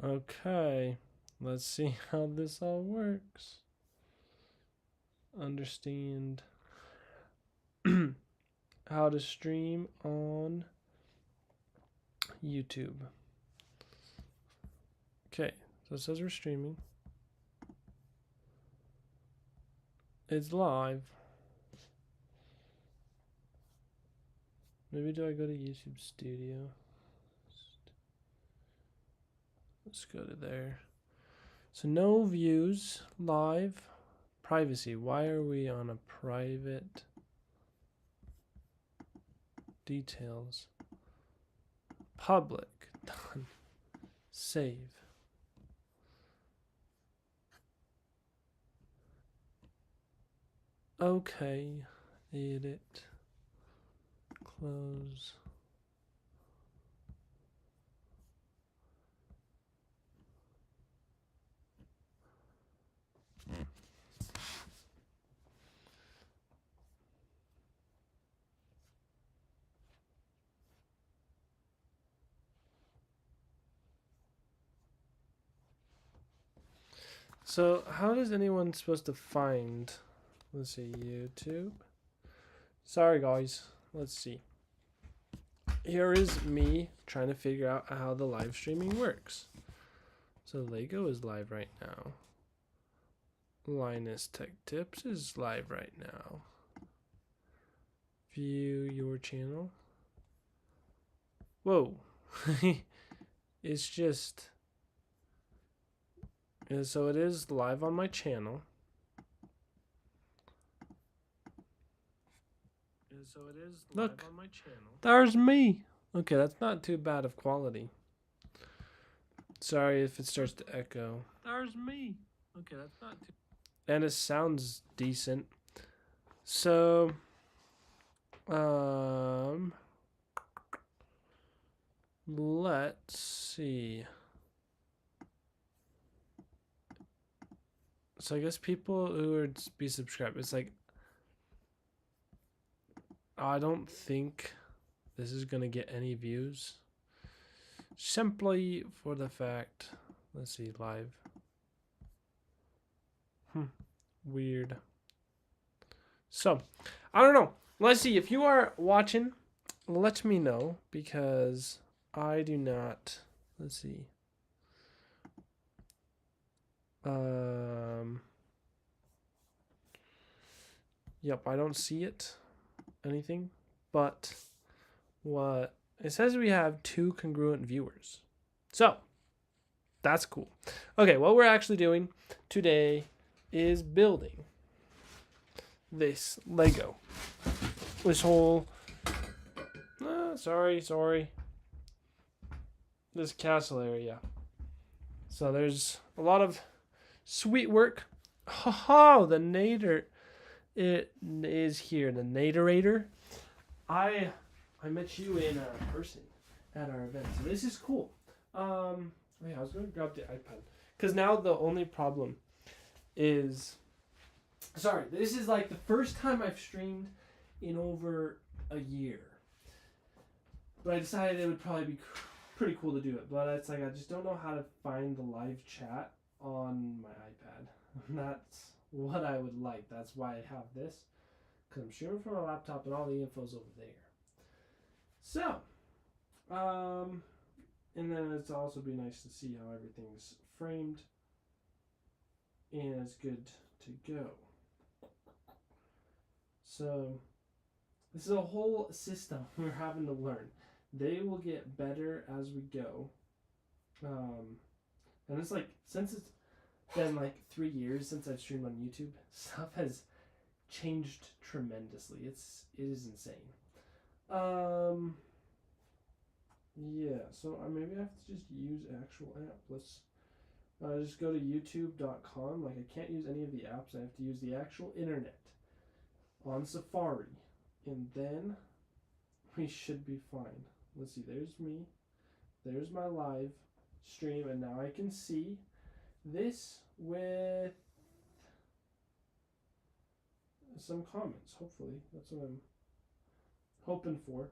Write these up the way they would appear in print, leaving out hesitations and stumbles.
Okay, let's see how this all works. Understand how to stream on YouTube. Okay, so it says we're streaming. It's live. Maybe do I go to YouTube Studio? Let's go to there. So no views, live, privacy. Why are we on a private? Details. Public. Done. Save. Okay. Edit. Close. So how is anyone supposed to find, let's see, YouTube? Sorry guys, let's see. Here is me trying to figure out how the live streaming works. So Lego is live right now. Linus Tech Tips is live right now. View your channel. Whoa. It's just... And so it is live on my channel. And so it is live on my channel. There's me. Okay, that's not too bad of quality. Sorry if it starts to echo. There's me. Okay, that's not too... And it sounds decent. So, let's see. So I guess people who would be subscribed, it's like, I don't think this is going to get any views. Simply for the fact, let's see, live. Weird. So, I don't know. Let's see, if you are watching, let me know, because I do not, let's see. Yep, I don't see it, anything, but what it says, we have 2 congruent viewers. So, that's cool. Okay, what we're actually doing today is building this Lego. This whole, sorry. This castle area. So there's a lot of sweet work. Oh, the Nader, it is here. The Naderator. I met you in person at our event, so this is cool. Yeah, I was going to grab the iPad, because now the only problem is, sorry, this is like the first time I've streamed in over a year, but I decided it would probably be pretty cool to do it, but it's like I just don't know how to find the live chat on my iPad. That's what I would like. That's why I have this, because I'm streaming from a laptop and all the info's over there. So, and then it's also be nice to see how everything's framed and it's good to go. So, this is a whole system we're having to learn. They will get better as we go. And it's like, since it's been like 3 years since I've streamed on YouTube, stuff has changed tremendously. It is insane. Yeah, so maybe I have to just use actual app. Let's just go to youtube.com. Like, I can't use any of the apps. I have to use the actual internet on Safari. And then we should be fine. Let's see, there's me. There's my live stream, and now I can see this with some comments, hopefully. That's what I'm hoping for.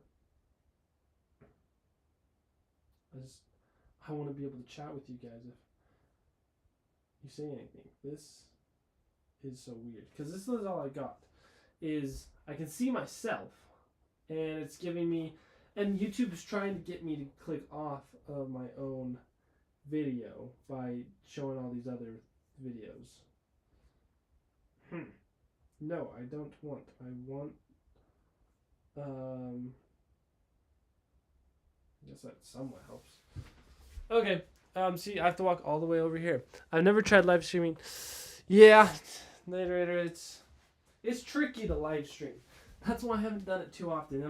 I want to be able to chat with you guys if you say anything. This is so weird because this is all I got. Is I can see myself, and it's giving me, and YouTube is trying to get me to click off of my own video by showing all these other videos. No, I don't want. I want. I guess that somewhat helps. Okay. See, I have to walk all the way over here. I've never tried live streaming. Yeah, later. It's tricky to live stream. That's why I haven't done it too often.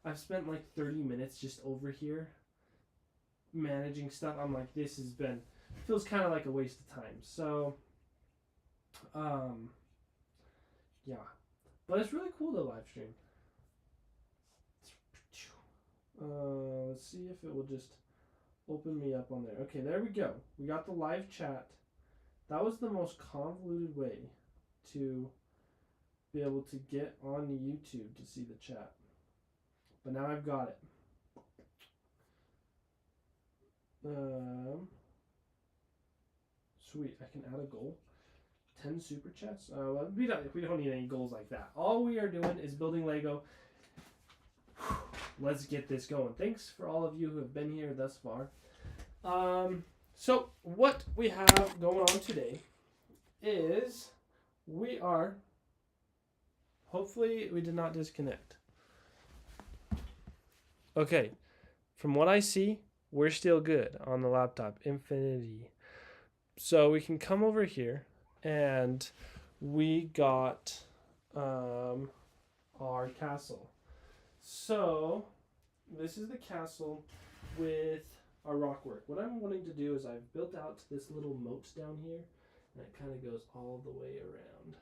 I've spent like 30 minutes just over here managing stuff. I'm like, this feels kind of like a waste of time. So, yeah, but it's really cool to live stream. Let's see if it will just open me up on there. Okay, there we go. We got the live chat. That was the most convoluted way to be able to get on YouTube to see the chat. But now I've got it. Sweet, I can add a goal. 10 super chats? Well, we don't need any goals like that. All we are doing is building Lego. Let's get this going. Thanks for all of you who have been here thus far. So what we have going on today is we are, hopefully we did not disconnect. Okay, from what I see, we're still good on the laptop. Infinity. So we can come over here and we got our castle. So this is the castle with our rock work. What I'm wanting to do is I've built out this little moat down here, and it kind of goes all the way around.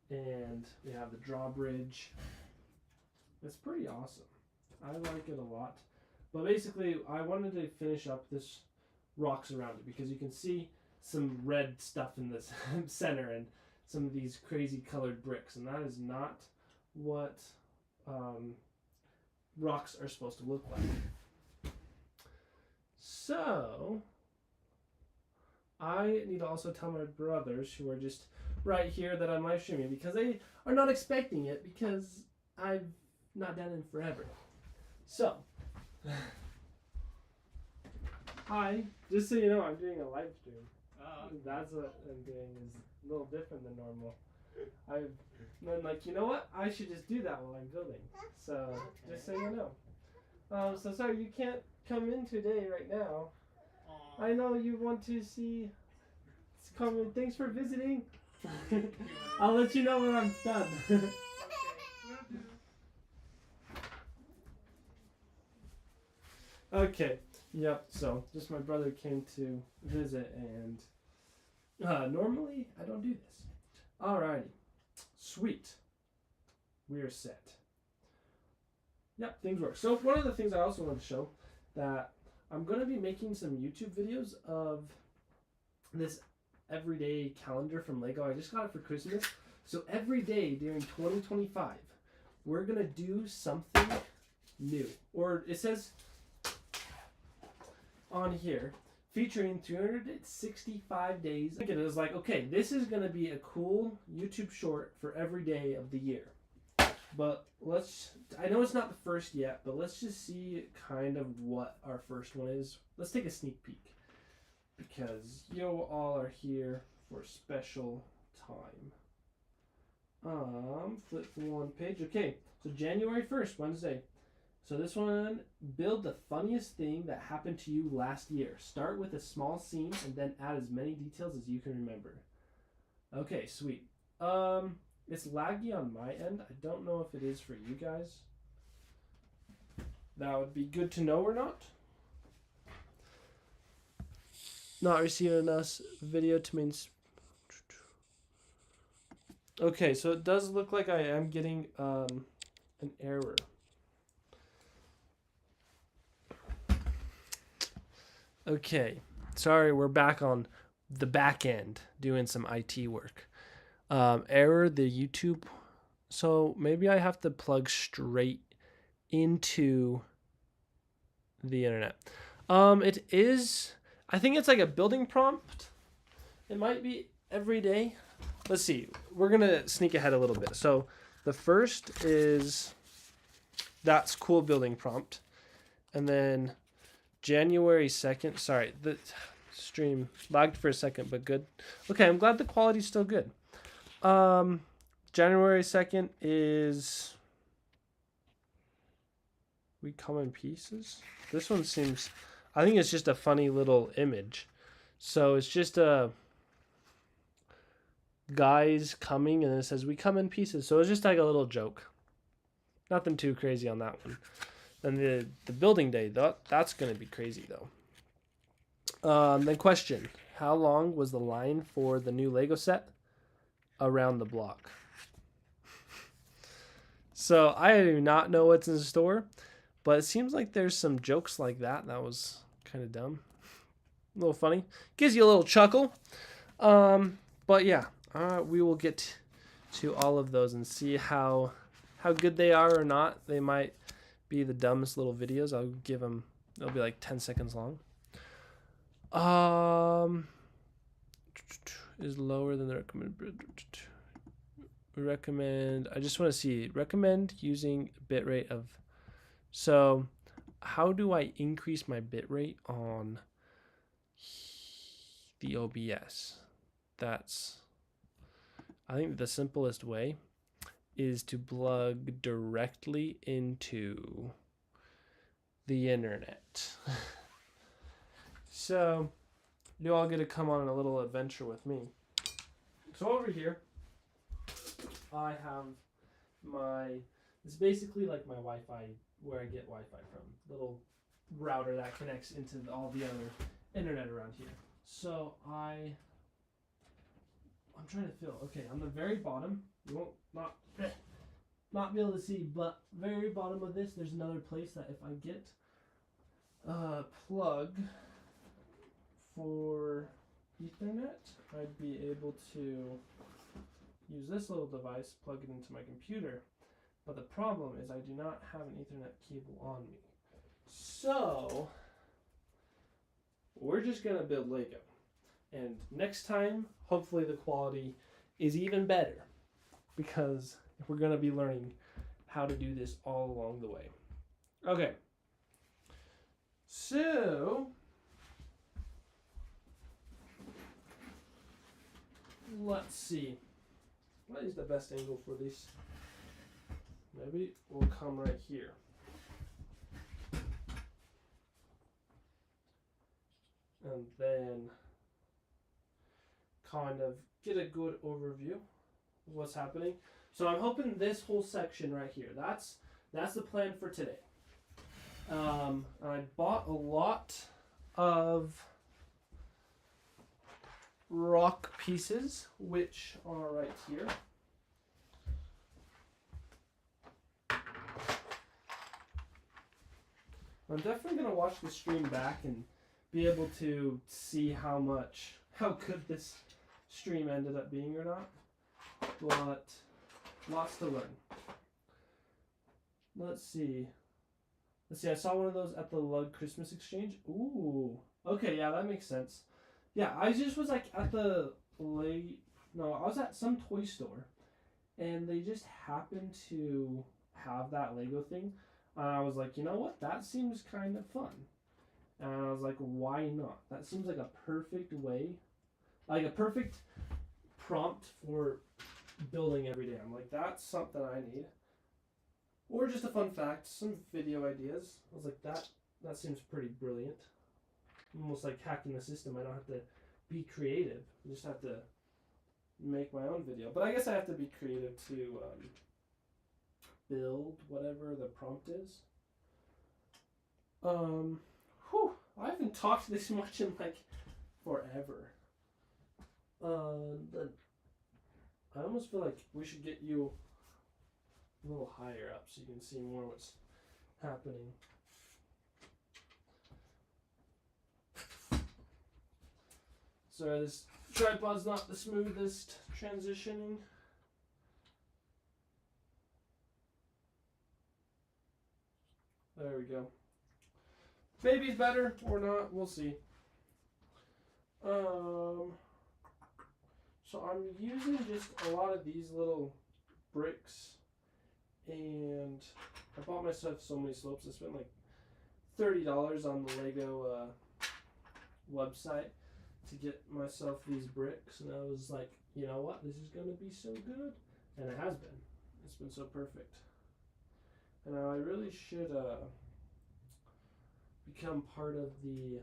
And we have the drawbridge. It's pretty awesome. I like it a lot. But basically, I wanted to finish up this rocks around it because you can see some red stuff in this center and some of these crazy colored bricks, and that is not what rocks are supposed to look like. So I need to also tell my brothers who are just right here that I'm live streaming because they are not expecting it because I've not done it forever. So hi, just so you know, I'm doing a live stream. That's what I'm doing is a little different than normal. I've been like, you know what? I should just do that while I'm building. So just so you know. So sorry you can't come in today right now. I know you want to see. Come in. Thanks for visiting. I'll let you know when I'm done. Okay. Yep. So just my brother came to visit, and normally I don't do this. Alrighty. Sweet. We are set. Yep, things work. So one of the things I also want to show that I'm going to be making some YouTube videos of this everyday calendar from Lego. I just got it for Christmas. So every day during 2025, we're going to do something new. Or it says on here, featuring 365 days. It was like, okay, this is going to be a cool YouTube short for every day of the year. But I know it's not the first yet, but let's just see kind of what our first one is. Let's take a sneak peek because you all are here for a special time. Flip one page. Okay, so January 1st, Wednesday. So this one, build the funniest thing that happened to you last year. Start with a small scene and then add as many details as you can remember. Okay, sweet. It's laggy on my end. I don't know if it is for you guys. That would be good to know or not. Not receiving enough video to means. Okay, so it does look like I am getting an error. Okay, sorry, we're back on the back end doing some IT work. Error the YouTube. So maybe I have to plug straight into the internet. It is. I think it's like a building prompt. It might be every day. Let's see. We're gonna sneak ahead a little bit. So, the first is that's cool building prompt, and then January 2nd. Sorry, the stream lagged for a second, but good. Okay, I'm glad the quality's still good. January 2nd is we come in pieces. This one seems. I think it's just a funny little image. So it's just a guys coming, and it says we come in pieces. So it's just like a little joke. Nothing too crazy on that one. Then the building day, that's gonna be crazy though. Then question: how long was the line for the new Lego set around the block? So I do not know what's in store, but it seems like there's some jokes like that. That was kind of dumb, a little funny, gives you a little chuckle. But yeah, we will get to all of those and see how good they are or not. They might be the dumbest little videos. I'll give them. They'll be like 10 seconds long. Is lower than the recommend. I just want to see recommend using bitrate of. So, how do I increase my bitrate on the OBS? That's. I think the simplest way is to plug directly into the internet. So you all get to come on a little adventure with me. So over here, I have it's basically like my Wi-Fi, where I get Wi-Fi from. Little router that connects into all the other internet around here. So I'm trying to feel. Okay, on the very bottom, you won't not be able to see, but very bottom of this, there's another place that if I get a plug for Ethernet, I'd be able to use this little device, plug it into my computer. But the problem is I do not have an Ethernet cable on me. So we're just gonna build Lego. And next time, hopefully the quality is even better, because we're going to be learning how to do this all along the way. Okay. So, let's see. What is the best angle for this? Maybe we'll come right here. And then kind of get a good overview of what's happening. So I'm hoping this whole section right here, that's the plan for today. I bought a lot of rock pieces, which are right here. I'm definitely going to watch the stream back and be able to see how good this stream ended up being or not. But lots to learn. Let's see, I saw one of those at the Lug Christmas Exchange. Ooh. Okay, yeah, that makes sense. Yeah, I just was like at I was at some toy store, and they just happened to have that Lego thing. And I was like, you know what? That seems kind of fun. And I was like, why not? That seems like a perfect way, like a perfect prompt for building every day. I'm like, that's something I need. Or just a fun fact, some video ideas. I was like, that seems pretty brilliant. Almost like hacking the system. I don't have to be creative. I just have to make my own video. But I guess I have to be creative to build whatever the prompt is. I haven't talked this much in like forever. I almost feel like we should get you a little higher up so you can see more what's happening. Sorry, this tripod's not the smoothest transitioning. There we go. Maybe better or not. We'll see. So I'm using just a lot of these little bricks, and I bought myself so many slopes. I spent like $30 on the Lego website to get myself these bricks, and I was like, you know what, this is gonna be so good, and it has been. It's been so perfect, and I really should become part of the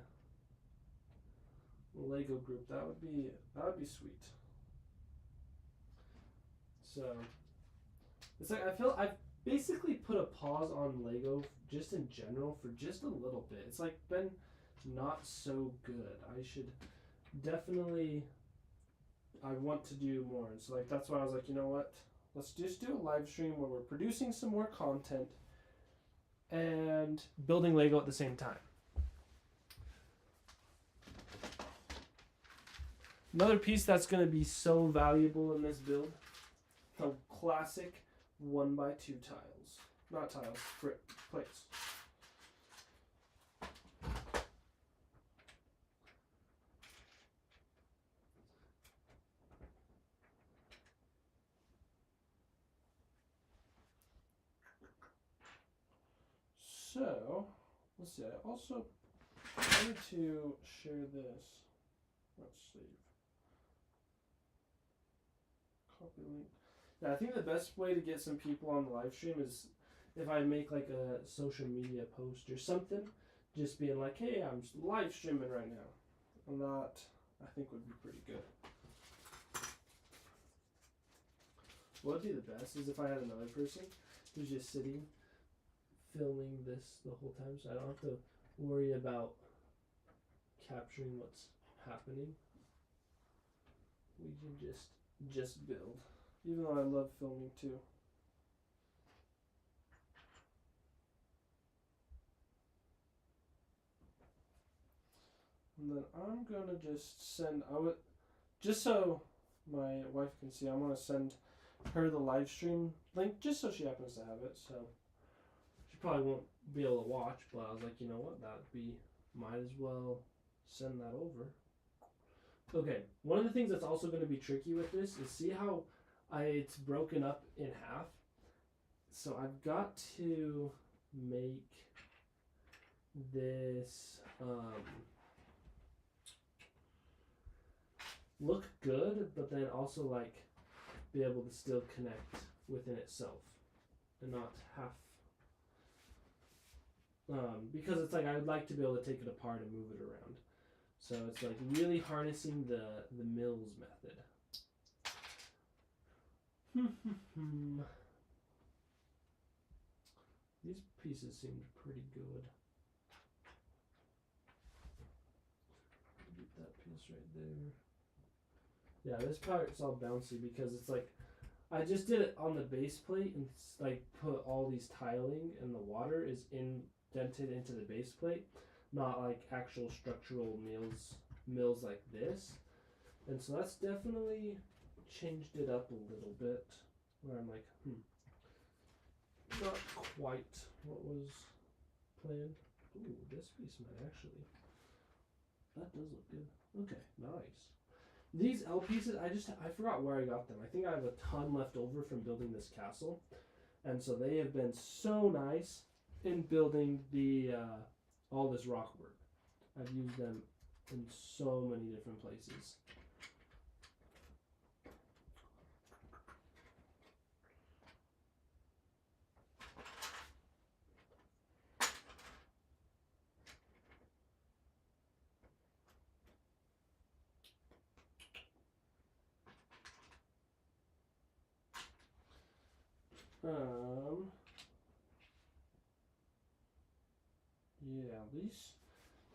Lego group. That would be sweet. So it's like I feel I've basically put a pause on Lego just in general for just a little bit. It's like been not so good. I should definitely I want to do more. And so like that's why I was like, you know what? Let's just do a live stream where we're producing some more content and building Lego at the same time. Another piece that's going to be so valuable in this build, the classic 1x2 tiles. Not tiles, plates. So, let's see, I also wanted to share this. Let's save. Copy link. Yeah, I think the best way to get some people on the live stream is if I make like a social media post or something, just being like, hey, I'm live streaming right now. And that, I think, would be pretty good. What would be the best is if I had another person who's just sitting filming this the whole time, so I don't have to worry about capturing what's happening. We can just build, even though I love filming too. And then I'm gonna just send, just so my wife can see, I want to send her the live stream link just so she happens to have it. So she probably won't be able to watch, but I was like, you know what, might as well send that over. Okay, one of the things that's also going to be tricky with this is see how it's broken up in half. So I've got to make this look good, but then also like be able to still connect within itself and not half. Because it's like I would like to be able to take it apart and move it around. So it's like really harnessing the Mills method. These pieces seemed pretty good. Get that piece right there. Yeah, this part's all bouncy because it's like I just did it on the base plate and like put all these tiling and the water is indented into the base plate, not like actual structural mills like this. And so that's definitely changed it up a little bit where I'm like, not quite what was planned. Ooh, this piece might actually, that does look good. Okay, nice. These L pieces, I forgot where I got them. I think I have a ton left over from building this castle. And so they have been so nice in building the all this rock work. I've used them in so many different places. Yeah, these.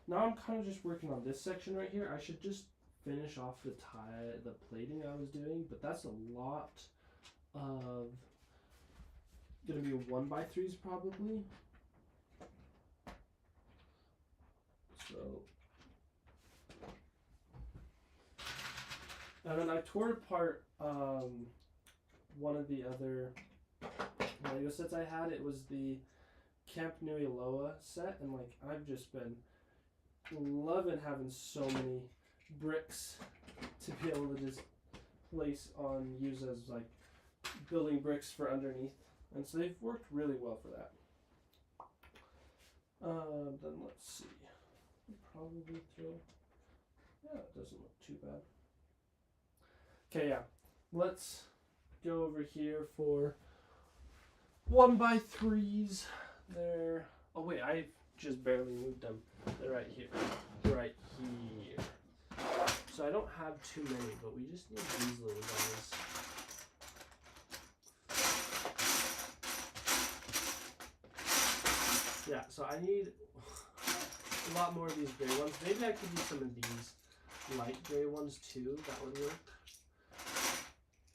Now I'm kind of just working on this section right here. I should just finish off the plating I was doing, but that's a lot of gonna be 1x3s probably. So, and then I tore apart one of the other Lego sets I had. It was the Camp Nui Loa set, and like I've just been loving having so many bricks to be able to just place on, use as like building bricks for underneath, and so they've worked really well for that. Then let's see. Probably throw. Yeah, it doesn't look too bad. Okay, yeah. Let's go over here for 1x3s. They're. Oh wait, I just barely moved them. They're right here. Right here. So I don't have too many, but we just need these little guys. Yeah, so I need a lot more of these gray ones. Maybe I could use some of these light gray ones too. That would work.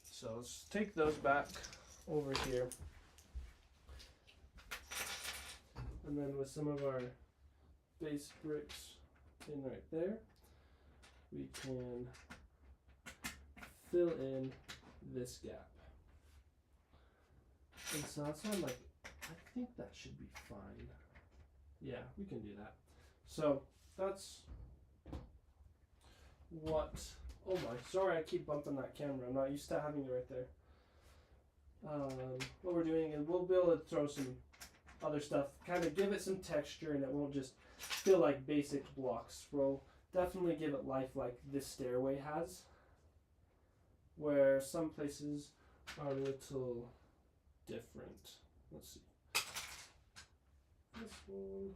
So let's take those back over here. And then with some of our base bricks in right there, we can fill in this gap. And so that's why I'm like, I think that should be fine. Yeah, we can do that. So that's what, oh my, sorry I keep bumping that camera. I'm not used to having it right there. What we're doing is we'll be able to throw some other stuff, kind of give it some texture, and it won't just feel like basic blocks. We'll definitely give it life like this stairway has, where some places are a little different. Let's see. This one.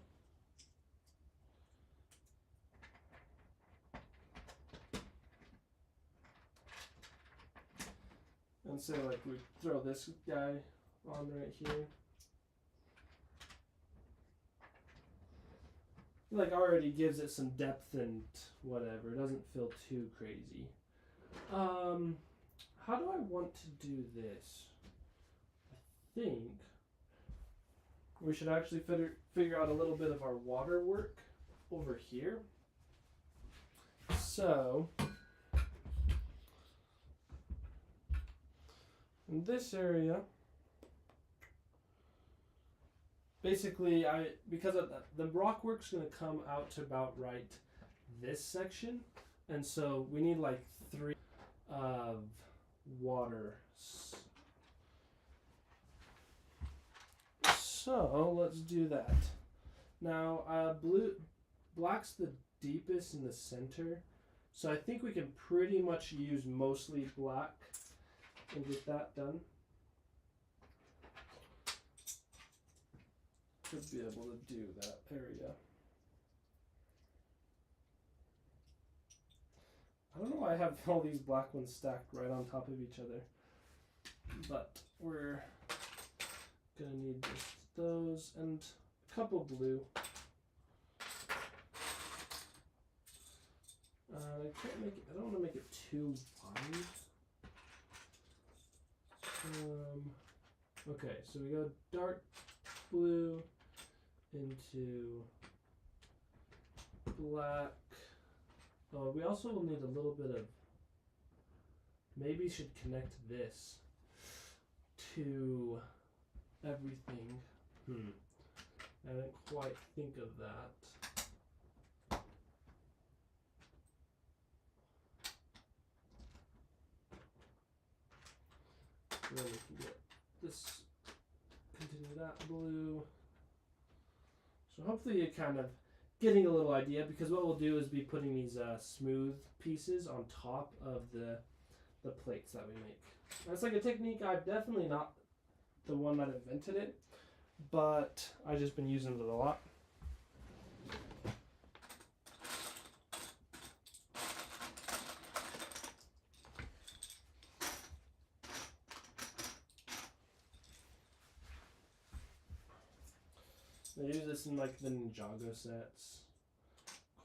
And say like we throw this guy on right here. Like already gives it some depth and whatever. It doesn't feel too crazy. How do I want to do this? I think we should actually figure out a little bit of our water work over here. So in this area, basically, because of the rock work's going to come out to about right this section, and so we need like 3 of water. So let's do that. Now, black's the deepest in the center, so I think we can pretty much use mostly black and get that done. Should be able to do that area. I don't know why I have all these black ones stacked right on top of each other, but we're gonna need those and a couple blue. I can't make it. I don't want to make it too wide. Okay, so we go dark blue into black. Oh, we also will need a little bit of, maybe should connect this to everything. I didn't quite think of that. Then we can get this, continue that blue. So hopefully you're kind of getting a little idea, because what we'll do is be putting these smooth pieces on top of the plates that we make. That's like a technique. I'm definitely not the one that invented it, but I've just been using it a lot. I use this in like the Ninjago sets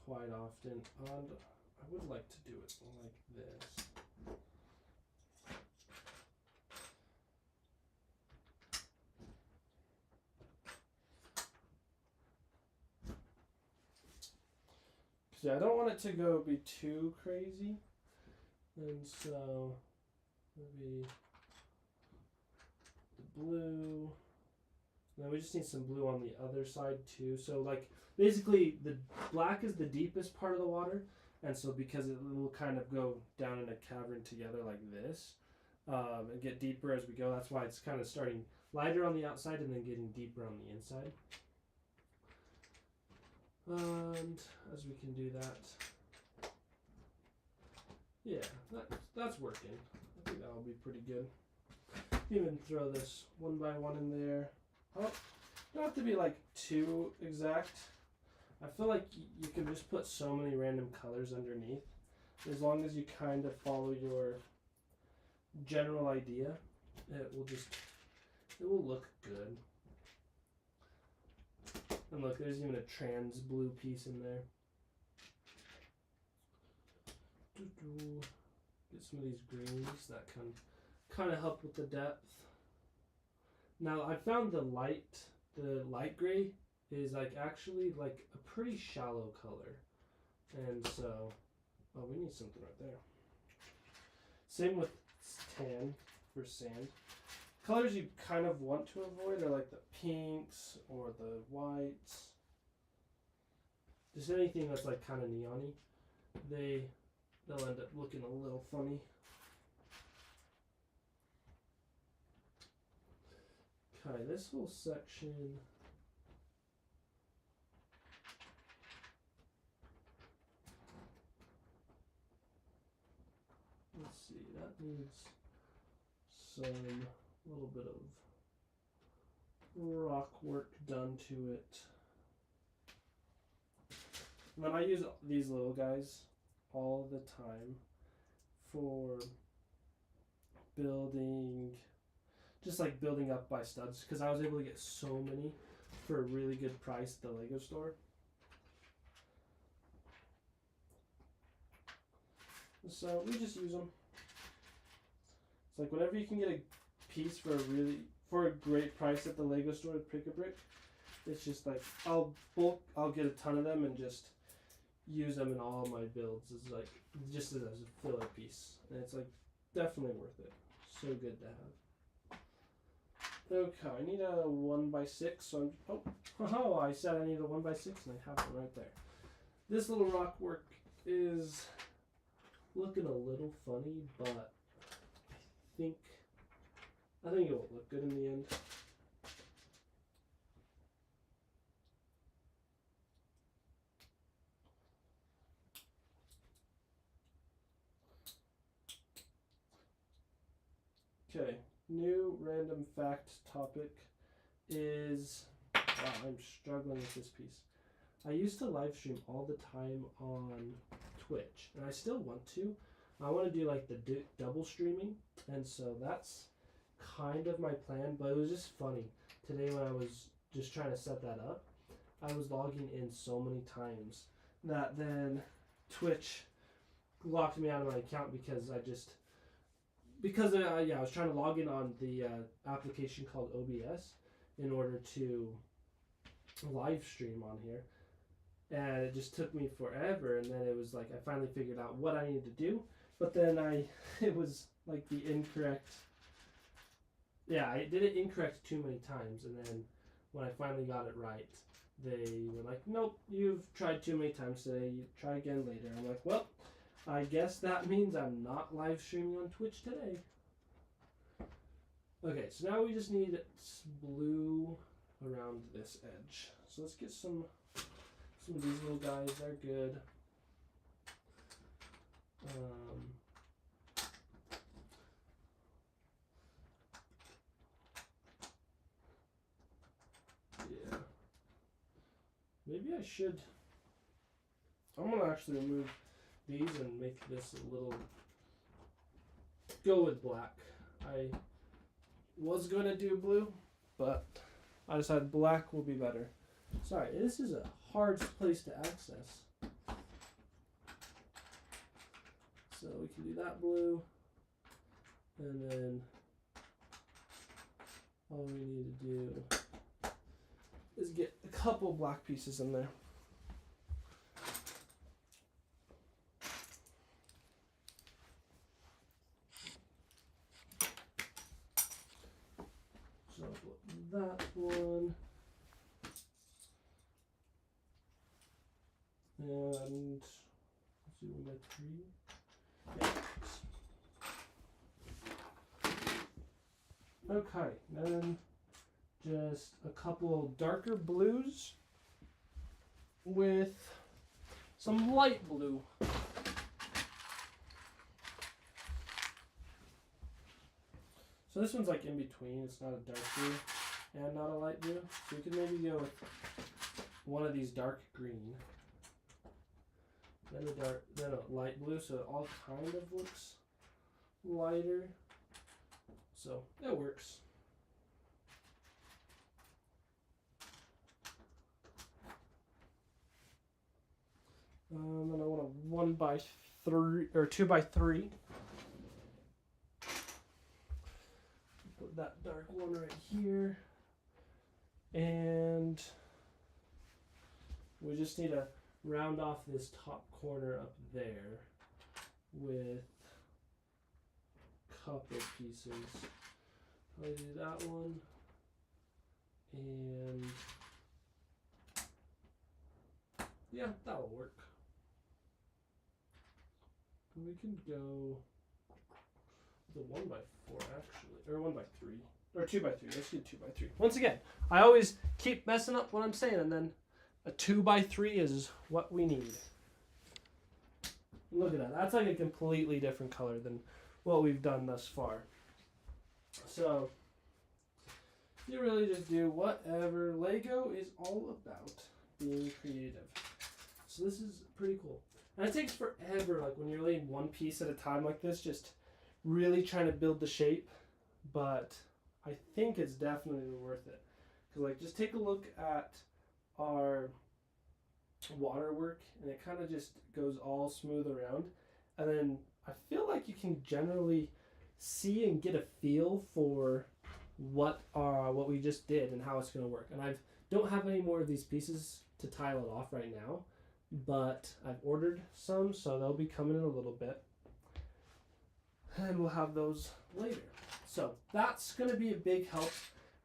quite often, and I would like to do it like this. Yeah, I don't want it to be too crazy, and so maybe the blue Now we just need some blue on the other side too. So like basically the black is the deepest part of the water, and so because it will kind of go down in a cavern together like this, and get deeper as we go. That's why it's kind of starting lighter on the outside and then getting deeper on the inside. And as we can do that, yeah, that's working. I think that'll be pretty good. Even throw this one by one in there. Oh, don't have to be like too exact. I feel like you can just put so many random colors underneath. As long as you kind of follow your general idea, it will look good. And look, there's even a trans blue piece in there. Get some of these greens that can kind of help with the depth. Now I found the light gray is like actually like a pretty shallow color, and so we need something right there. Same with tan for sand. Colors you kind of want to avoid are like the pinks or the whites. Just anything that's like kind of neon-y. They'll end up looking a little funny. Okay, this whole section. Let's see, that needs some little bit of rock work done to it. And then I use these little guys all the time for building, just like building up by studs, because I was able to get so many for a really good price at the Lego store. So we just use them. It's like whenever you can get a piece for a great price at the Lego store at Pick a Brick, it's just like I'll get a ton of them and just use them in all my builds. It's like just as a filler piece, and it's like definitely worth it. So good to have. Okay, I need a 1x6. So I said I need a 1x6, and I have it right there. This little rock work is looking a little funny, but I think it will look good in the end. Okay, new random fact topic is, wow, I'm struggling with this piece. I used to live stream all the time on Twitch, and I still want to. I want to do like the double streaming, and so that's kind of my plan, but it was just funny. Today when I was just trying to set that up, I was logging in so many times that then Twitch locked me out of my account because I was trying to log in on the application called OBS in order to live stream on here. And it just took me forever, and then it was like I finally figured out what I needed to do, but then it was like the incorrect, I did it incorrect too many times, and then when I finally got it right, they were like, nope, you've tried too many times today, you try again later. I'm like, well, I guess that means I'm not live streaming on Twitch today. Okay, so now we just need blue around this edge. So let's get some of these little guys. They're good. Yeah. Maybe I should. I'm gonna actually remove these and make this a little. Go with black. I was gonna do blue, but I decided black will be better. Sorry, this is a hard place to access. So we can do that blue, and then all we need to do is get a couple black pieces in there. So that one. And let's do 1 by 3. Yeah. Okay, then just a couple darker blues with some light blue. So this one's like in between. It's not a dark blue and not a light blue. So you could maybe go with one of these dark green, then a light blue, so it all kind of looks lighter. So that works. Then I want a 1 by 3 or 2 by 3. Put that dark one right here, and we just need to round off this top corner up there with a couple pieces. I'll do that one, and yeah, that'll work. We can go the 1 by 4 actually, or 1 by 3, or 2 by 3. Let's do 2 by 3. Once again, I always keep messing up what I'm saying, and then a 2 by 3 is what we need. Look at that. That's like a completely different color than what we've done thus far. So you really just do whatever. Lego is all about being creative. So this is pretty cool. And it takes forever, like when you're laying one piece at a time like this, just really trying to build the shape. But I think it's definitely worth it. Because like, just take a look at our waterwork, and it kind of just goes all smooth around. And then I feel like you can generally see and get a feel for what we just did and how it's going to work. And I don't have any more of these pieces to tile it off right now, but I've ordered some, so they'll be coming in a little bit, and we'll have those later. So that's going to be a big help,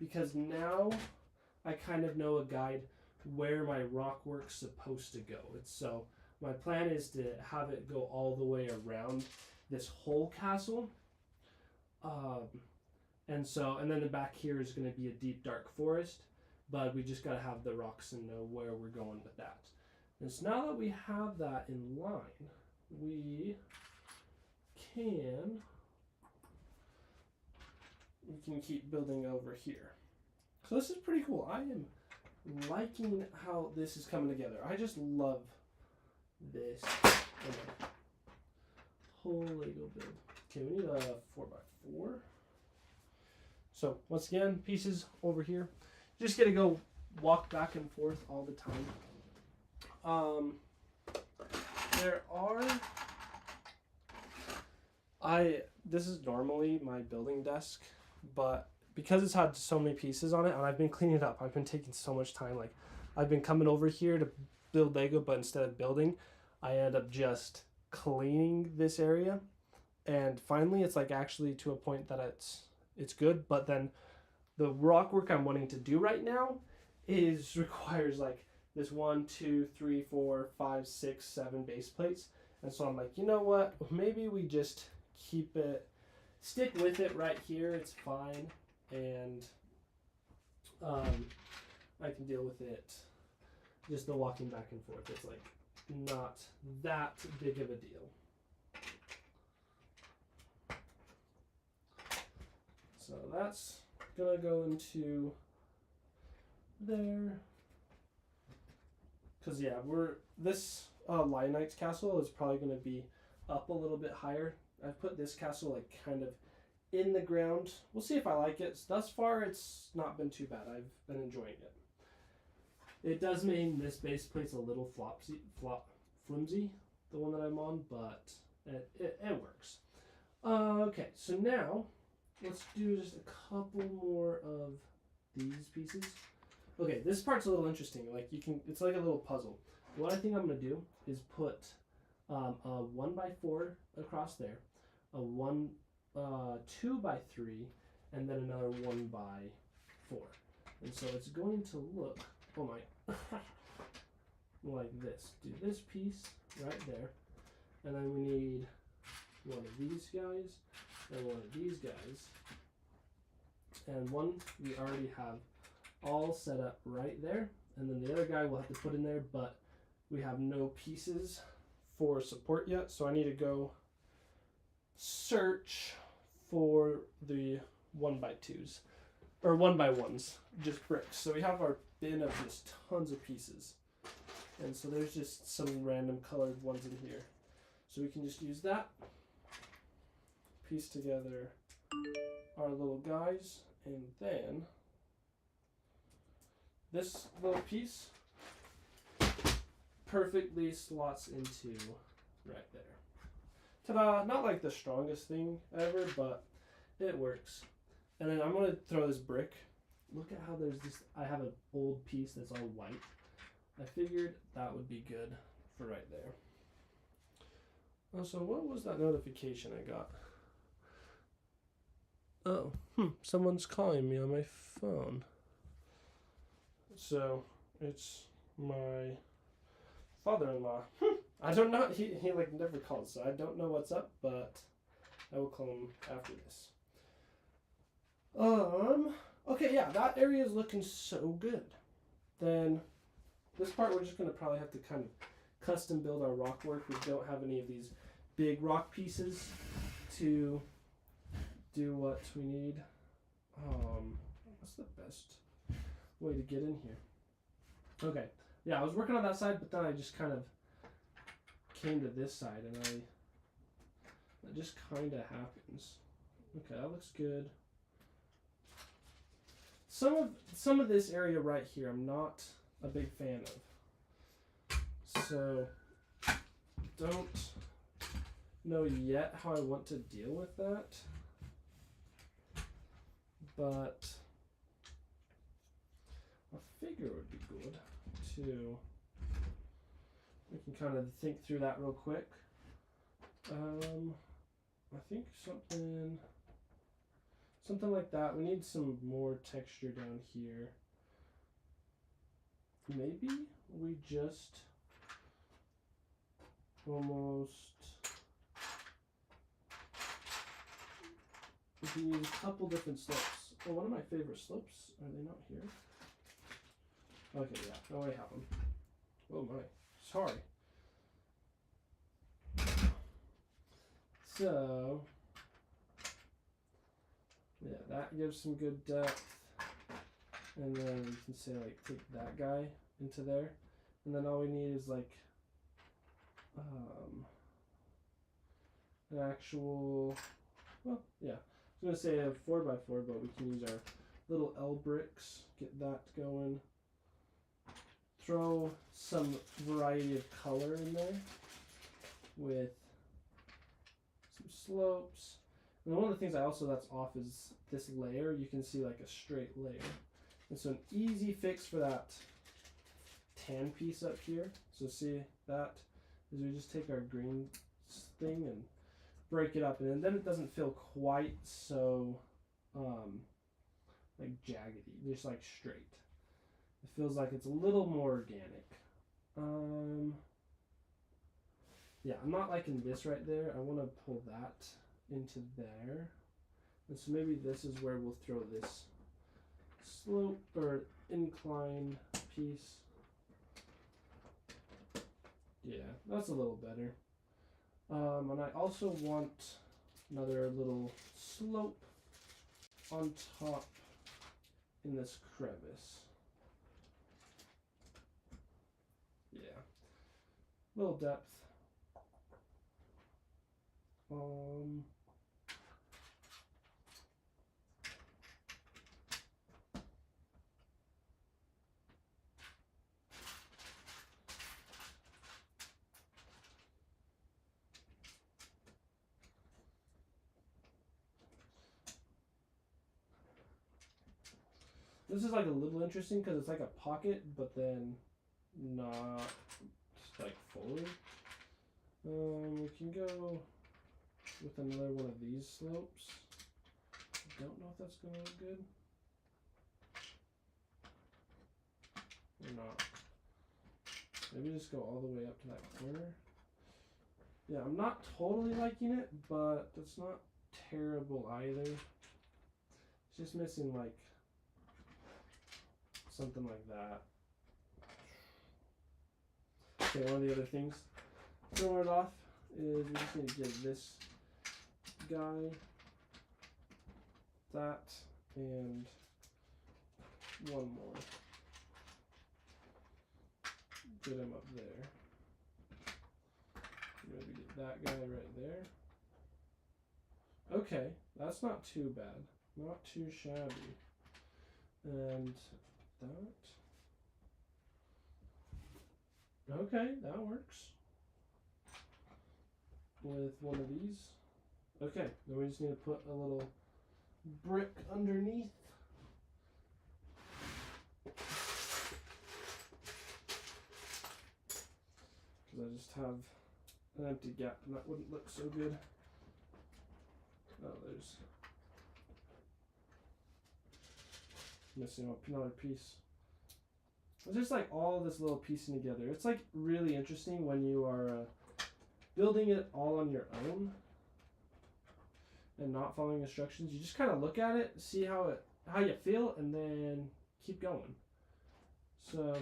because now I kind of know a guide where my rock work's supposed to go. So my plan is to have it go all the way around this whole castle, and then the back here is going to be a deep dark forest, but we just got to have the rocks and know where we're going with that. And so now that we have that in line, we can keep building over here. So this is pretty cool. I am liking how this is coming together. I just love this whole Lego build. Okay, we need a 4 by 4. So once again, pieces over here. Just gotta go walk back and forth all the time. This is normally my building desk, but because it's had so many pieces on it, and I've been cleaning it up, I've been taking so much time. Like, I've been coming over here to build Lego, but instead of building, I end up just cleaning this area. And finally, it's like actually to a point that it's good. But then the rock work I'm wanting to do right now requires like this 1, 2, 3, 4, 5, 6, 7 base plates. And so I'm like, you know what? Maybe we just stick with it right here. It's fine. And I can deal with it. Just the walking back and forth. It's like not that big of a deal. So that's gonna go into there. Cause yeah, this Lionites castle is probably gonna be up a little bit higher. I've put this castle like kind of in the ground. We'll see if I like it. Thus far, it's not been too bad. I've been enjoying it. It does mean this base plate's a little flimsy, the one that I'm on, but it works. Okay, so now let's do just a couple more of these pieces. Okay, this part's a little interesting. Like it's like a little puzzle. What I think I'm gonna do is put a 1 by 4 across there, a 2 by 3, and then another 1 by 4. And so it's going to look. Oh my! like this. Do this piece right there, and then we need one of these guys and one of these guys, and one we already have all set up right there, and then the other guy we'll have to put in there, but we have no pieces for support yet, so I need to go search for the 1x2s or 1x1s, just bricks. So we have our bin of just tons of pieces, and so there's just some random colored ones in here, so we can just use that, piece together our little guys, and then this little piece perfectly slots into right there. Ta-da! Not like the strongest thing ever, but it works. And then I'm gonna throw this brick. Look at how there's this, I have an old piece that's all white. I figured that would be good for right there. Oh, so what was that notification I got? Oh, someone's calling me on my phone. So it's my father-in-law. I don't know. He like never calls, so I don't know what's up, but I will call him after this. Okay, yeah, that area is looking so good. Then this part we're just gonna probably have to kind of custom build our rock work. We don't have any of these big rock pieces to do what we need. What's the best way to get in here? Okay, yeah, I was working on that side, but then I just kind of came to this side, and that just kind of happens. Okay, that looks good. Some of this area right here I'm not a big fan of, so don't know yet how I want to deal with that, but I figure it would be good to, we can kind of think through that real quick. I think something like that. We need some more texture down here. Maybe we just almost, we can use a couple different slopes. Oh, one of my favorite slopes. Are they not here? Okay, yeah. Oh, I have them. Oh my. Sorry. So, yeah, that gives some good depth. And then we can say, like, take that guy into there. And then all we need is, like, an actual, well, yeah. I was going to say a 4x4, but we can use our little L bricks, get that going. Throw some variety of color in there with some slopes. And one of the things I also that's off is this layer. You can see like a straight layer. And so an easy fix for that tan piece up here. So see that is we just take our green thing and break it up, and then it doesn't feel quite so like jaggedy, just like straight. It feels like it's a little more organic. Yeah, I'm not liking this right there. I want to pull that into there. And so maybe this is where we'll throw this slope or incline piece. Yeah, that's a little better. And I also want another little slope on top in this crevice. Yeah, little depth. This is like a little interesting because it's like a pocket, but then not like fully. We can go with another one of these slopes. I don't know if that's gonna look good or not. Maybe just go all the way up to that corner. Yeah, I'm not totally liking it, but it's not terrible either. It's just missing like something like that. Okay, one of the other things throwing it off is we just need to give this guy that and one more. Get him up there. Maybe get that guy right there. Okay, that's not too bad. Not too shabby. And that. Okay, that works. With one of these. Okay, then we just need to put a little brick underneath. Because I just have an empty gap and that wouldn't look so good. Oh, there's missing another piece. It's just like all this little piecing together. It's like really interesting when you are building it all on your own and not following instructions. You just kind of look at it, see how you feel, and then keep going. So,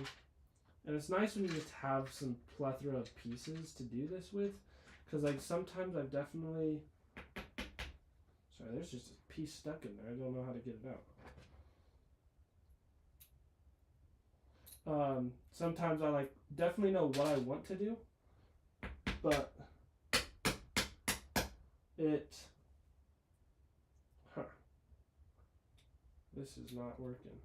and it's nice when you just have some plethora of pieces to do this with, because like sometimes I've definitely, sorry, there's just a piece stuck in there. I don't know how to get it out. Sometimes I like definitely know what I want to do, but this is not working.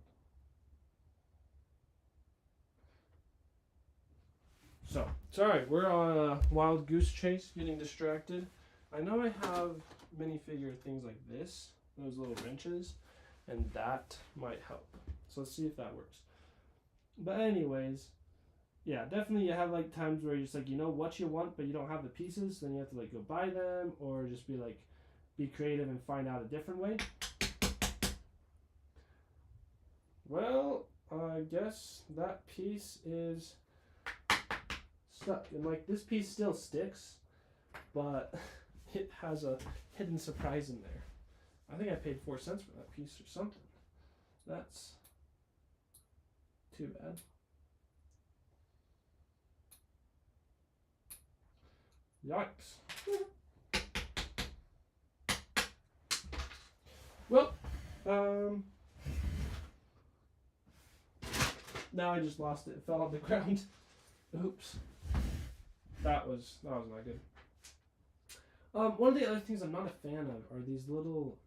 So, sorry, we're on a wild goose chase, getting distracted. I know I have minifigure things like this, those little wrenches, and that might help. So let's see if that works. But anyways, yeah, definitely you have like times where you're just like, you know what you want, but you don't have the pieces, then you have to like go buy them, or just be like, be creative and find out a different way. Well, I guess that piece is stuck, and like this piece still sticks, but it has a hidden surprise in there. I think I paid 4 cents for that piece or something. That's too bad. Yikes. Well, now I just lost it. It fell on the ground. Oops. That was not good. One of the other things I'm not a fan of are these little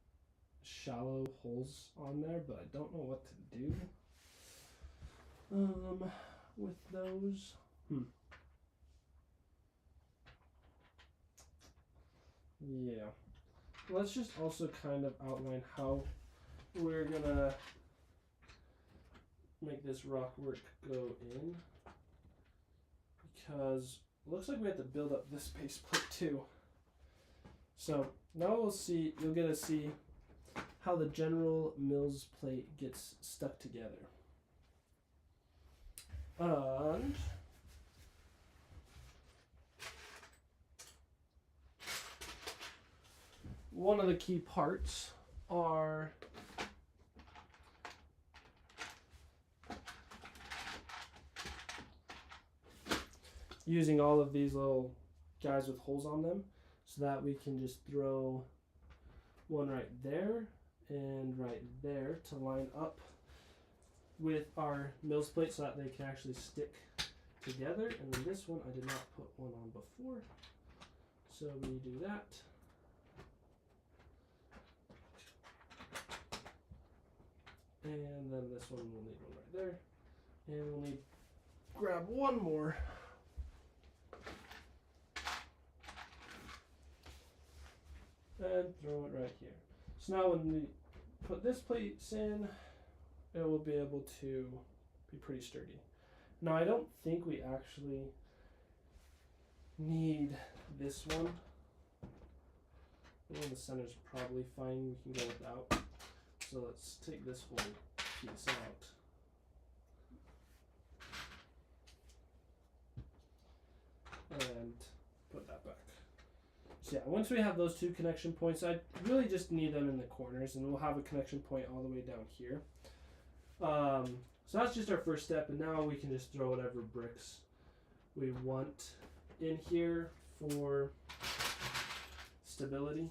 shallow holes on there, but I don't know what to do with those. Yeah. Let's just also kind of outline how we're gonna make this rock work go in, because it looks like we have to build up this base plate too. So now we'll see, you'll get to see how the general Mills plate gets stuck together. And one of the key parts are using all of these little guys with holes on them, so that we can just throw one right there and right there to line up with our Mills plate so that they can actually stick together. And then this one, I did not put one on before, so we do that. And then this one, we'll need one right there. And we'll need, grab one more. And throw it right here. So now when we put this plate in, it will be able to be pretty sturdy. Now I don't think we actually need this one. The one in the center is probably fine. We can go without. So let's take this whole piece out. So yeah, once we have those two connection points, I really just need them in the corners, and we'll have a connection point all the way down here. So that's just our first step, and now we can just throw whatever bricks we want in here for stability.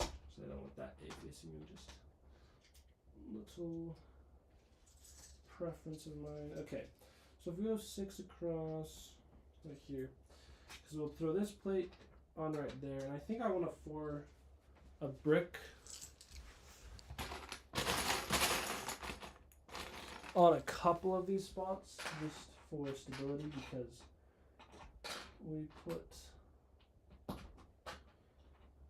So I don't want that A facing in, just little preference of mine. Okay, so if we go 6 across right here, because we'll throw this plate on right there, and I think I want to pour a brick on a couple of these spots just for stability, because we put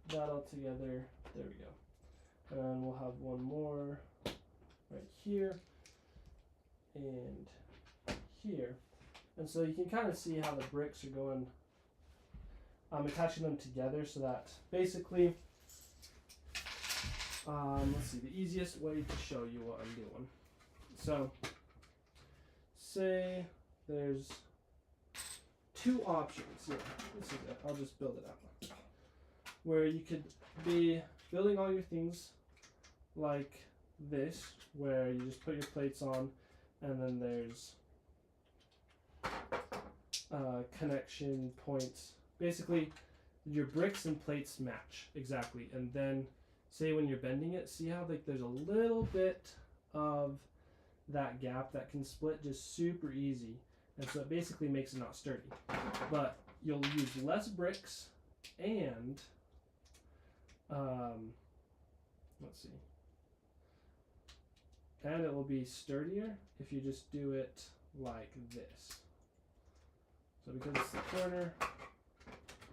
that all together. There we go. And we'll have one more right here and here. And so you can kind of see how the bricks are going. I'm attaching them together so that basically, let's see, the easiest way to show you what I'm doing. So, say there's two options. Yeah, this is it. I'll just build it out. Where you could be building all your things like this, where you just put your plates on, and then there's connection points. Basically, your bricks and plates match exactly, and then say when you're bending it, see how like there's a little bit of that gap that can split just super easy, and so it basically makes it not sturdy. But you'll use less bricks, and let's see, and it will be sturdier if you just do it like this. So because it's the corner,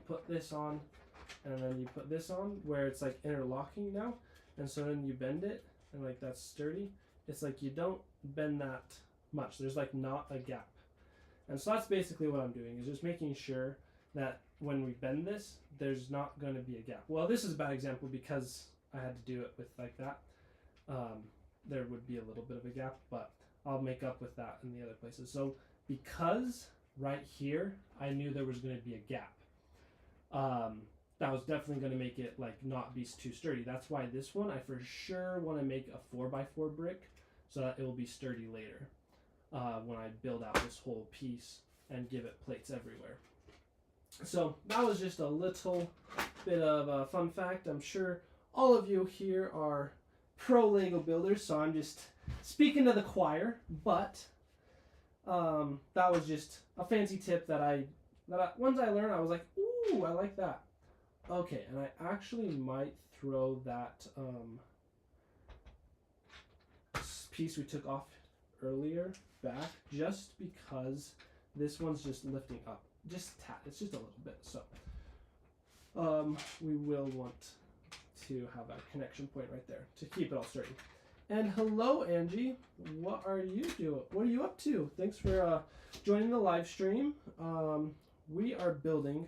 put this on, and then you put this on where it's like interlocking now, and so then you bend it, and like that's sturdy. It's like you don't bend that much. There's like not a gap. And so that's basically what I'm doing, is just making sure that when we bend this, there's not going to be a gap. Well, this is a bad example because I had to do it with like that. There would be a little bit of a gap, but I'll make up with that in the other places. So because right here, I knew there was going to be a gap. That was definitely going to make it like not be too sturdy. That's why this one, I for sure want to make a 4x4 brick so that it will be sturdy later when I build out this whole piece and give it plates everywhere. So that was just a little bit of a fun fact. I'm sure all of you here are pro Lego builders, so I'm just speaking to the choir, but that was just a fancy tip that once I learned, I was like, ooh, I like that. Okay, and I actually might throw that piece we took off earlier back, just because this one's just lifting up. Just a tad. It's just a little bit. So we will want to have a connection point right there to keep it all sturdy. And hello, Angie. What are you doing? What are you up to? Thanks for joining the live stream. We are building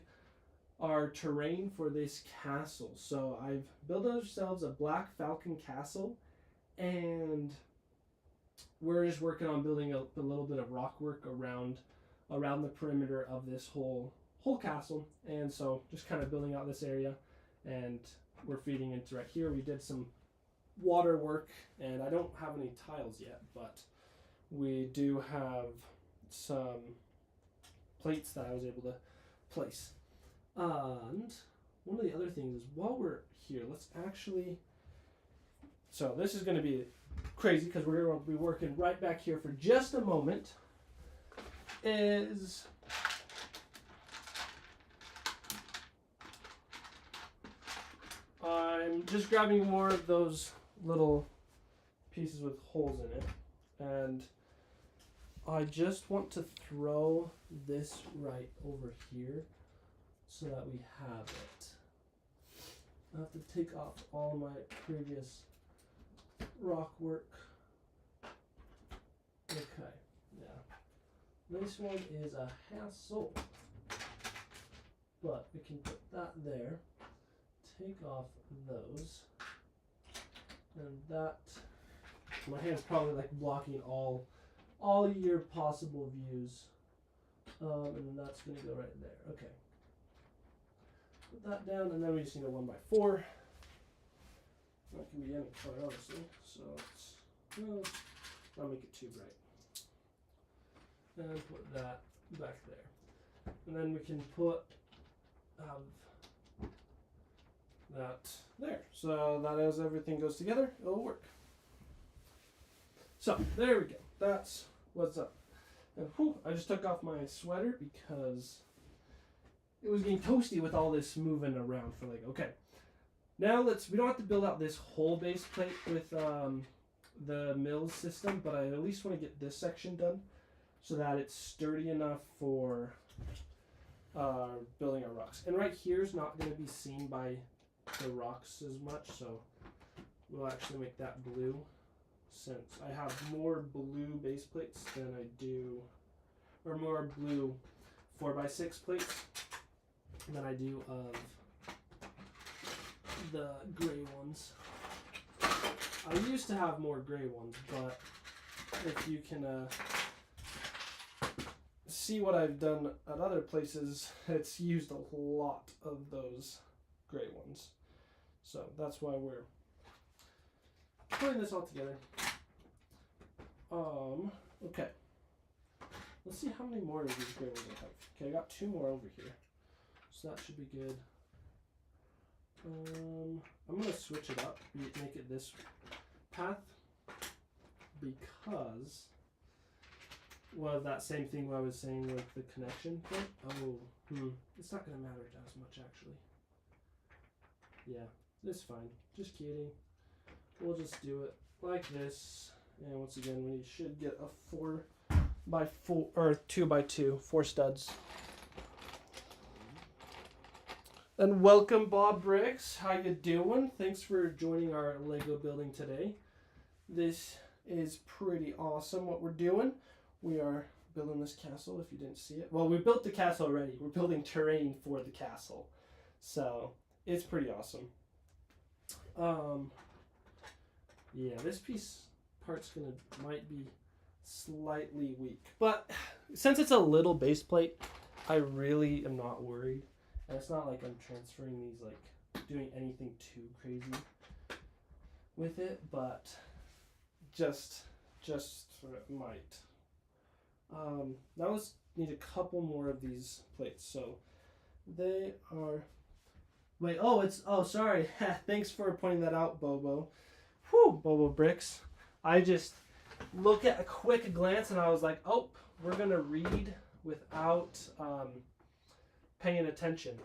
our terrain for this castle. So I've built ourselves a Black Falcon castle, and we're just working on building a little bit of rock work around the perimeter of this whole castle. And so just kind of building out this area, and we're feeding into right here. We did some water work, and I don't have any tiles yet, but we do have some plates that I was able to place. And one of the other things is, while we're here, let's actually, so this is going to be crazy because we're going to be working right back here for just a moment, is I'm just grabbing more of those little pieces with holes in it, and I just want to throw this right over here so that we have it. I have to take off all my previous rock work. Okay, yeah. This one is a hassle, but we can put that there. Take off those, and that, my hand's probably like blocking all your possible views, and then that's gonna go right there. Okay, Put that down, and then we just need a 1x4. That can be any color, honestly. So I'll make it too bright. And put that back there. And then we can put that there. So that as everything goes together, it'll work. So there we go. That's what's up. And I just took off my sweater because it was getting toasty with all this moving around for Lego. Okay. Now we don't have to build out this whole base plate with the mills system, but I at least want to get this section done so that it's sturdy enough for building our rocks. And right here is not going to be seen by the rocks as much, so we'll actually make that blue, since I have more blue base plates than I do, or more blue 4x6 plates than I do of the gray ones. I used to have more gray ones, but if you can see what I've done at other places, it's used a lot of those gray ones. So that's why we're putting this all together. Okay. Let's see how many more of these gray ones I have. Okay, I got 2 more over here. So that should be good. I'm going to switch it up, make it this path, because, well, that same thing I was saying with the connection thing. It's not going to matter as much, actually. Yeah, it's fine. Just kidding. We'll just do it like this. And once again, we should get a 4x4 or 2x2, 4 studs. And welcome, Bob Briggs. How you doing? Thanks for joining our Lego building today. This is pretty awesome what we're doing. We are building this castle, if you didn't see it. Well, we built the castle already. We're building terrain for the castle. So, it's pretty awesome. Yeah, this part's might be slightly weak. But since it's a little base plate, I really am not worried. And it's not like I'm transferring these, like, doing anything too crazy with it, but just might. Now let's need a couple more of these plates. So they are, sorry. Thanks for pointing that out, Bobo. Whew, Bobo Bricks. I just look at a quick glance and I was like, oh, we're going to read without paying attention.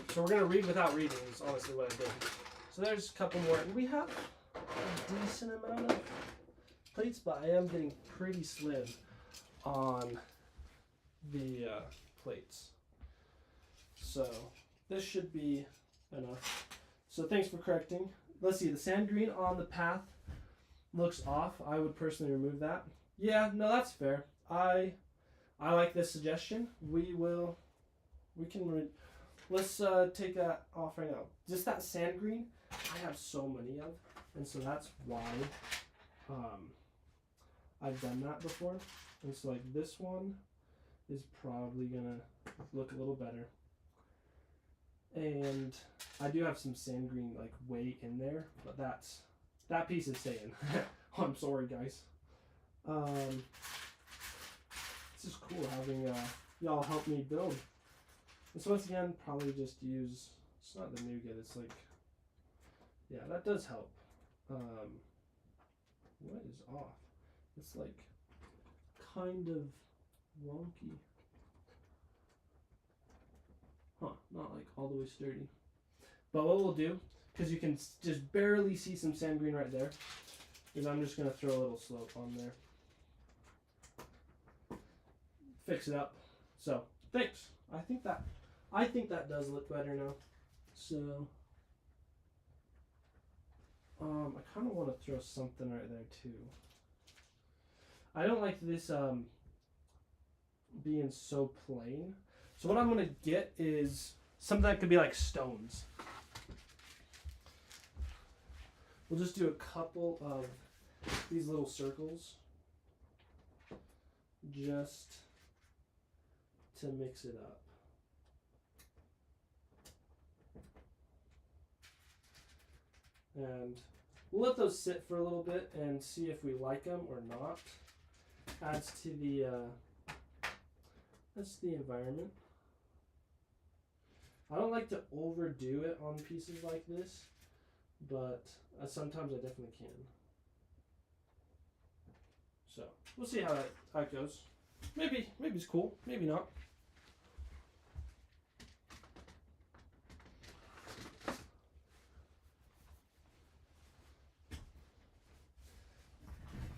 So we're going to read without reading is honestly what I did. So there's a couple more. And we have a decent amount of plates, but I am getting pretty slim on the plates. So this should be enough. So thanks for correcting. Let's see, the sand green on the path looks off. I would personally remove that. Yeah, no, that's fair. I like this suggestion. Let's take that off right now. Just that sand green, I have so many of, and so that's why I've done that before. And so like this one is probably gonna look a little better. And I do have some sand green like way in there, but that piece is staying. I'm sorry, guys. This is cool having y'all help me build. And so once again, probably just use, it's not the nougat, it's like, yeah, that does help. What is off? It's like kind of wonky. Huh, not like all the way sturdy. But what we'll do, because you can just barely see some sand green right there, is I'm just going to throw a little slope on there. Fix it up. So, thanks. I think that does look better now. So, I kind of want to throw something right there too. I don't like this being so plain. So what I'm going to get is something that could be like stones. We'll just do a couple of these little circles just to mix it up. And we'll let those sit for a little bit and see if we like them or not. Adds to the that's the environment. I don't like to overdo it on pieces like this, but sometimes I definitely can. So we'll see how that goes. Maybe it's cool, maybe not.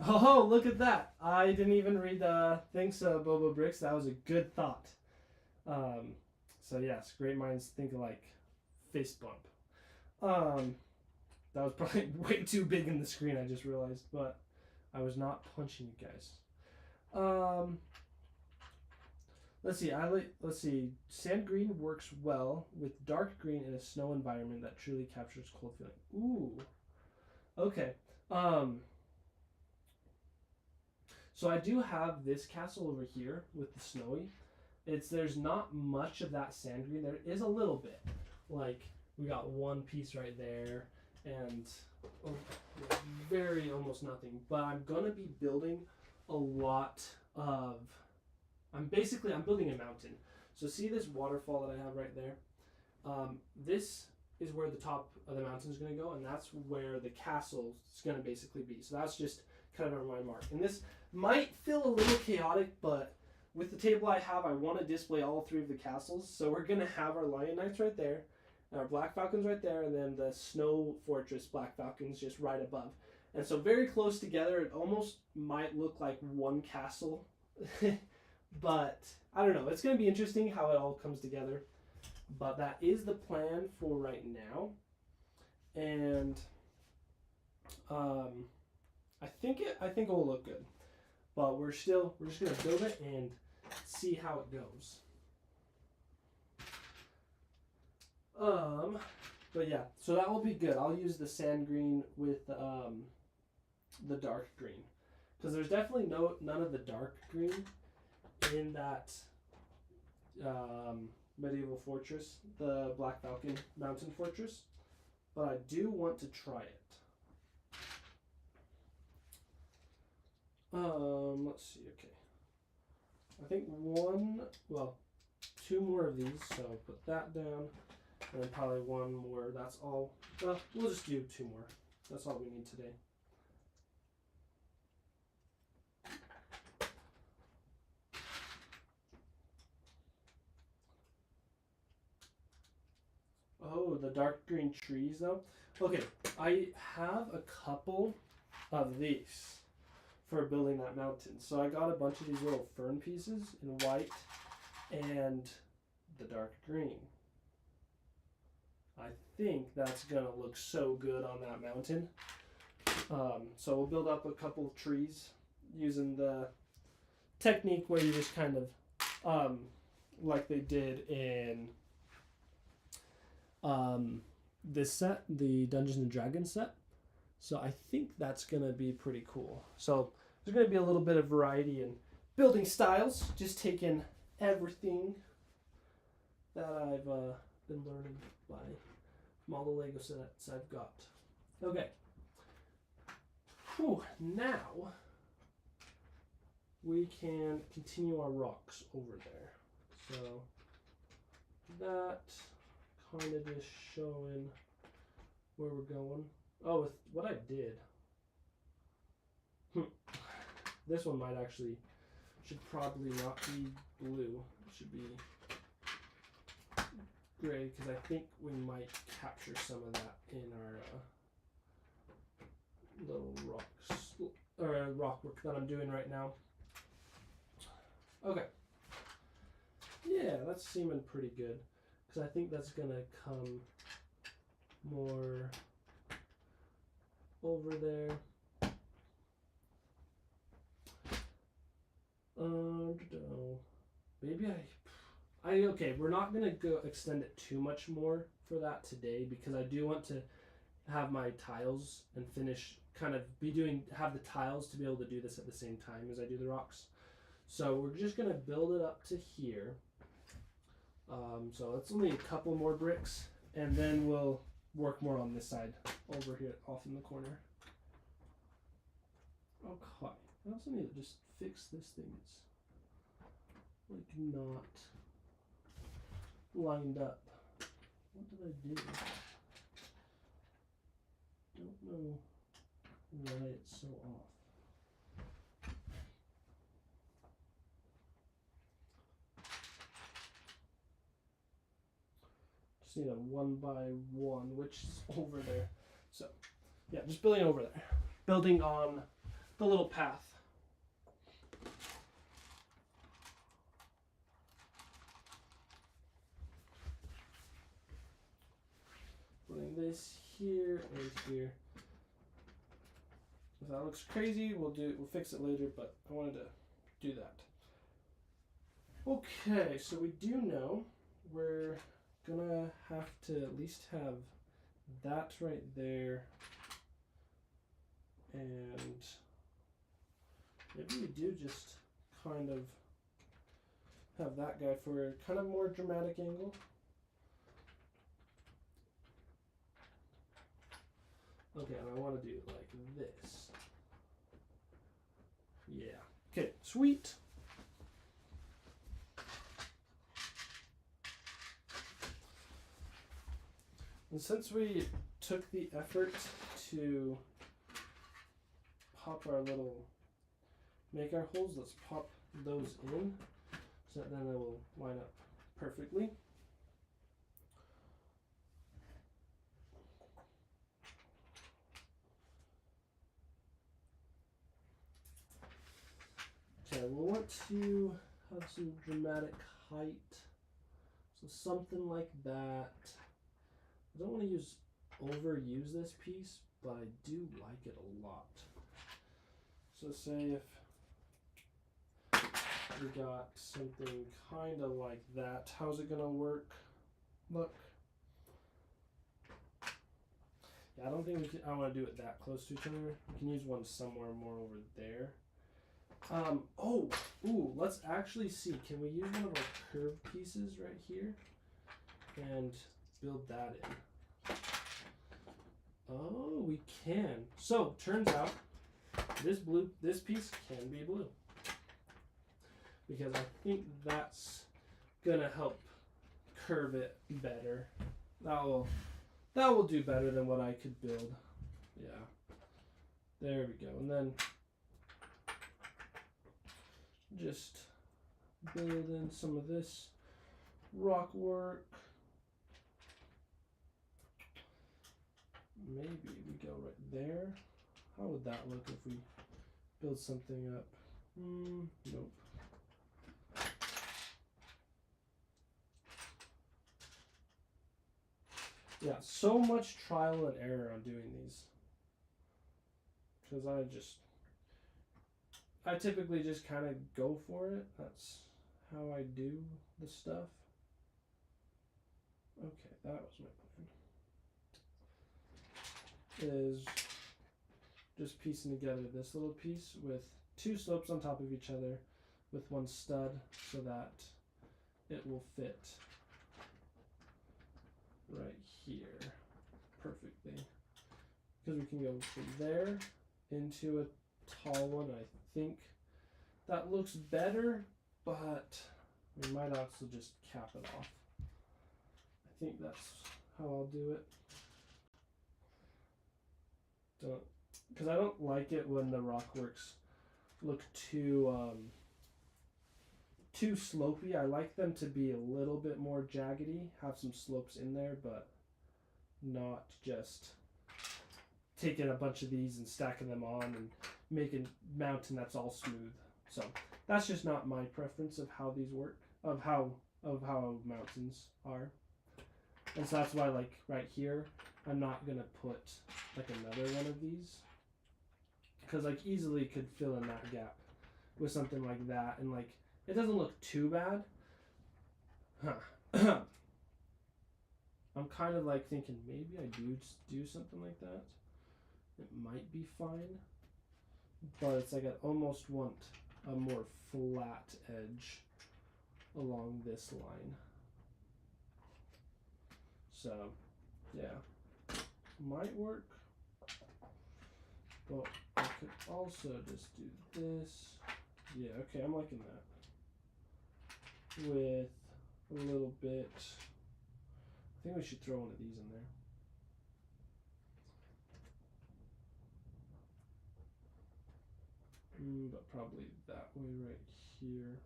Oh, look at that. I didn't even read the thanks, Bobo Bricks. That was a good thought. So yes, great minds think alike. Fist bump. That was probably way too big in the screen, I just realized, but I was not punching you guys. Let's see. Sand green works well with dark green in a snow environment that truly captures cold feeling. Ooh. Okay. So I do have this castle over here with the snowy. There's not much of that sand green. There is a little bit. Like we got one piece right there and very almost nothing. But I'm gonna be building a lot of I'm building a mountain. So see this waterfall that I have right there? This is where the top of the mountain is going to go, and that's where the castle is going to basically be. So that's just kind of my mark. And this might feel a little chaotic, but with the table I have, I want to display all three of the castles. So we're going to have our Lion Knights right there, our Black Falcons right there, and then the Snow Fortress Black Falcons just right above. And so very close together, it almost might look like one castle. But I don't know. It's going to be interesting how it all comes together. But that is the plan for right now. And I think it will look good. But we're just going to build it and see how it goes. But yeah, so that will be good. I'll use the sand green with the dark green, because there's definitely none of the dark green in that medieval fortress, the Black Falcon Mountain Fortress, but I do want to try it. Let's see. Okay, I think two more of these. So put that down, and then probably one more. That's all. Well, we'll just do two more. That's all we need today. Oh, the dark green trees though. Okay, I have a couple of these for building that mountain. So I got a bunch of these little fern pieces in white and the dark green. I think that's gonna look so good on that mountain. So we'll build up a couple of trees using the technique where you just kind of like they did in this set, the Dungeons and Dragons set. So I think that's gonna be pretty cool. So there's gonna be a little bit of variety in building styles, just taking everything that I've been learning from all the Lego sets I've got. Okay. Whew, now we can continue our rocks over there. So that kind of just showing where we're going. Oh, with what I did. This one should probably not be blue. It should be gray, because I think we might capture some of that in our little rock work that I'm doing right now. Okay. Yeah, that's seeming pretty good, because I think that's gonna come more over there. Maybe okay, we're not gonna go extend it too much more for that today, because I do want to have my tiles and have the tiles to be able to do this at the same time as I do the rocks. So we're just gonna build it up to here. So it's only a couple more bricks, and then we'll work more on this side over here off in the corner. Okay. I also need to just fix this thing. It's like not lined up. What did I do? Don't know why it's so off. Just need a 1x1, which is over there. So, yeah, just building over there. Building on the little path. Putting this here and here. If that looks crazy, we'll fix it later, but I wanted to do that. Okay, so we do know we're gonna have to at least have that right there, and maybe we do just kind of have that guy for a kind of more dramatic angle. Okay, and I want to do it like this. Yeah. Okay, sweet. And since we took the effort to make our holes, let's pop those in so that then they will line up perfectly. Okay, we'll want to have some dramatic height, so something like that. I don't want to overuse this piece, but I do like it a lot. So say if we got something kind of like that, how's it gonna work? Look. Yeah, I don't think I want to do it that close to each other. We can use one somewhere more over there. Let's actually see. Can we use one of our curved pieces right here and build that in? Oh, we can. So, turns out this piece can be blue. Because I think that's gonna help curve it better. That will do better than what I could build. Yeah. There we go. And then just build in some of this rock work. Maybe we go right there. How would that look if we build something up? Nope. Yeah, so much trial and error on doing these. Because I typically just kind of go for it. That's how I do the stuff. Okay, that was my plan. Is just piecing together this little piece with two slopes on top of each other with one stud so that it will fit right here perfectly. Because we can go from there into a tall one. I think that looks better, but we might also just cap it off. I think that's how I'll do it. Because I don't like it when the rockworks look too slopey. I like them to be a little bit more jaggedy, have some slopes in there, but not just taking a bunch of these and stacking them on and making a mountain that's all smooth. So that's just not my preference of how these work, of how mountains are. And so that's why, like right here, I'm not gonna put like another one of these, because like easily could fill in that gap with something like that, and like it doesn't look too bad. I'm kind of like thinking maybe I do something like that. It might be fine, but it's like I almost want a more flat edge along this line. So, yeah. might work. But I could also just do this. Yeah, okay, I'm liking that. With a little bit. I think we should throw one of these in there. But probably that way right here.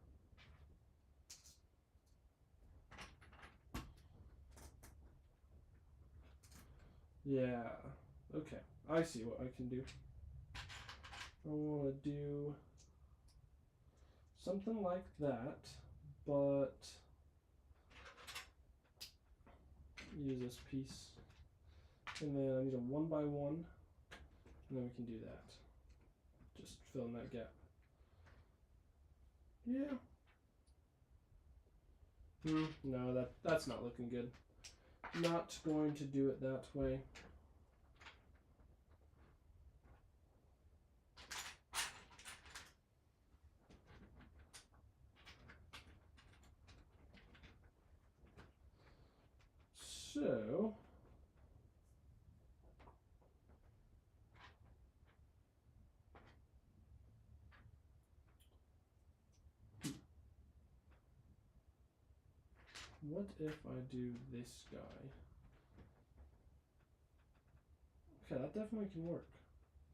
Yeah, okay. I see what I can do. I want to do something like that, but use this piece. And then I need a 1 by 1, and then we can do that. Just fill in that gap. Yeah. No, that's not looking good. Not going to do it that way. So what if I do this guy? Okay, that definitely can work.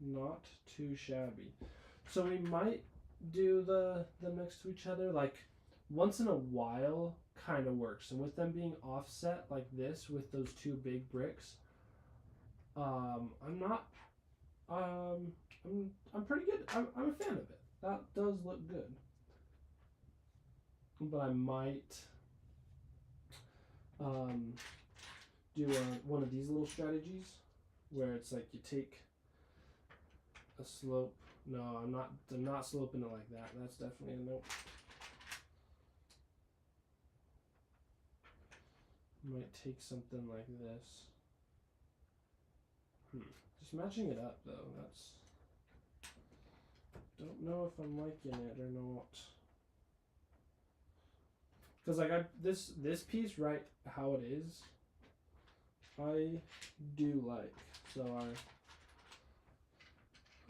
Not too shabby. So we might do the next to each other, like once in a while kind of works. And with them being offset like this with those two big bricks, I'm pretty good. I'm a fan of it. That does look good. But I might do one of these little strategies where it's like you take a slope. No, I'm not sloping it like that. That's definitely a nope. Might take something like this. Just matching it up though. That's don't know if I'm liking it or not. Cause like this piece right how it is, I do like. So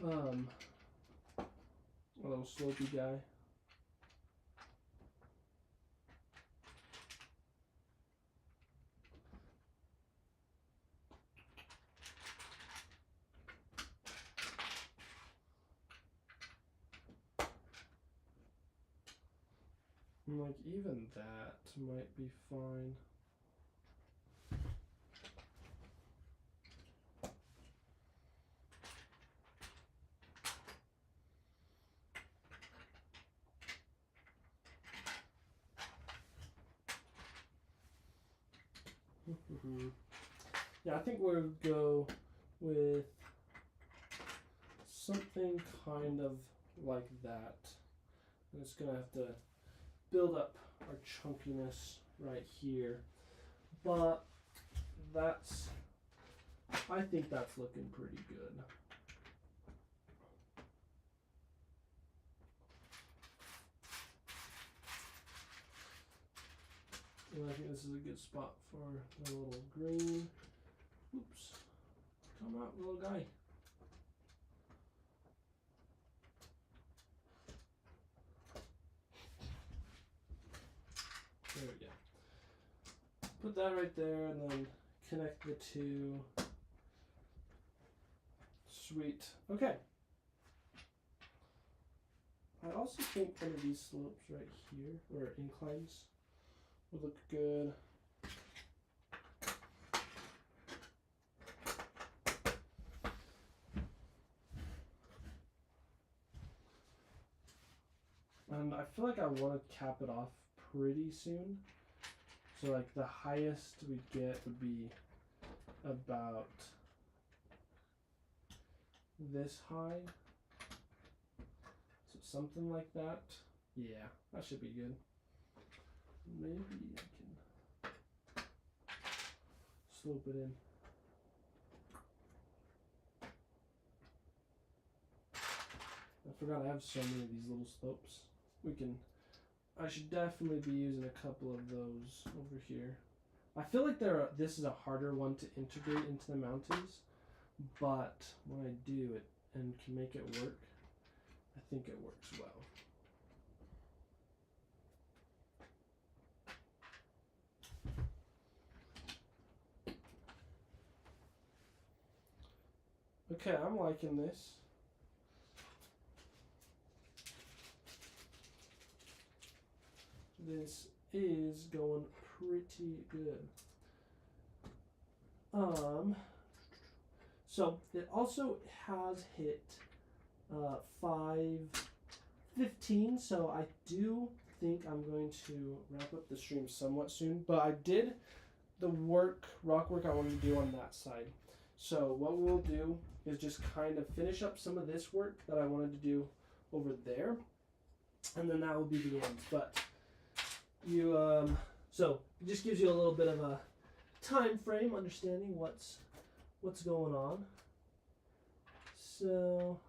a little slopey guy. And like even that might be fine. Yeah, I think we'll go with something kind of like that. And it's gonna have to build up our chunkiness right here. But I think that's looking pretty good. And I think this is a good spot for the little green. Oops. Come out, little guy. There we go. Put that right there and then connect the two. Sweet. Okay. I also think one of these slopes right here, or inclines, would look good. And I feel like I want to cap it off pretty soon. So like the highest we'd get would be about this high. So something like that. Yeah, that should be good. Maybe I can slope it in. I forgot I have so many of these little slopes. I should definitely be using a couple of those over here. I feel like this is a harder one to integrate into the mountains, but when I do it and can make it work, I think it works well. Okay, I'm liking this. This is going pretty good. So it also has hit 5:15, so I do think I'm going to wrap up the stream somewhat soon, but I did the rock work I wanted to do on that side. So what we'll do is just kind of finish up some of this work that I wanted to do over there, and then that will be the end. But so it just gives you a little bit of a time frame, understanding what's going on. So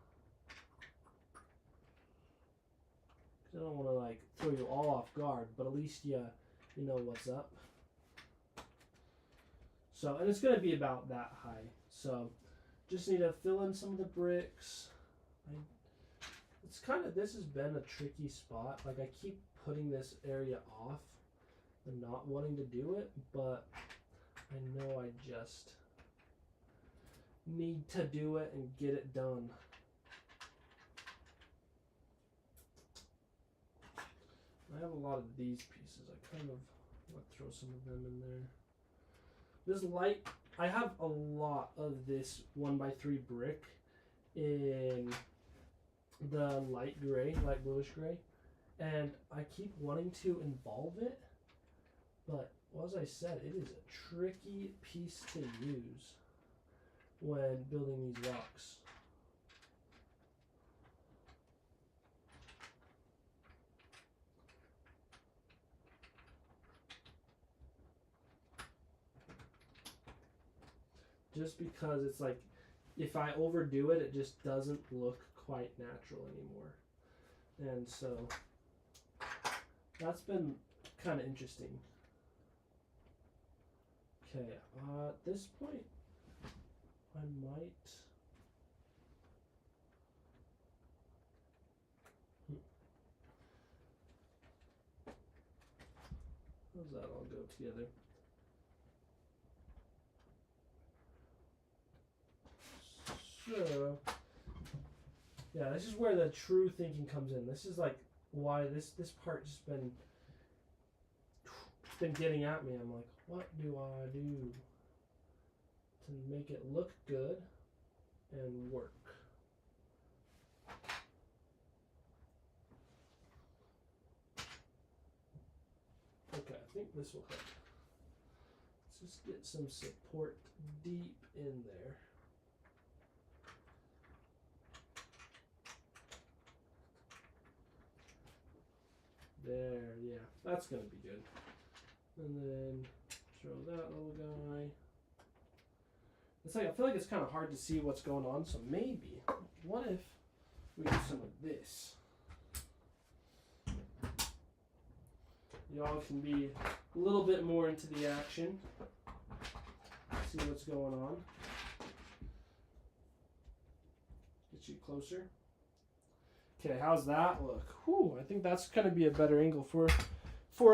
I don't want to like throw you all off guard, but at least you know what's up. So, and it's going to be about that high. So just need to fill in some of the bricks. This has been a tricky spot. Like, I keep putting this area off and not wanting to do it, but I know I just need to do it and get it done. I have a lot of these pieces. I kind of want to throw some of them in there. This light, I have a lot of this 1x3 brick in the light bluish gray, and I keep wanting to involve it, but as I said, it is a tricky piece to use when building these rocks. Just because it's like, if I overdo it, it just doesn't look quite natural anymore. And so that's been kind of interesting. Okay, at this point, I might... How does that all go together? So, yeah, this is where the true thinking comes in. This is like why this part just been getting at me. I'm like, what do I do to make it look good and work? Okay, I think this will help. Let's just get some support deep in there. There, yeah, that's gonna be good. And then throw that little guy. It's like, I feel like it's kind of hard to see what's going on, so maybe, what if we do some of this? Y'all can be a little bit more into the action. See what's going on. Get you closer. Okay, how's that look? Whew, I think that's gonna be a better angle for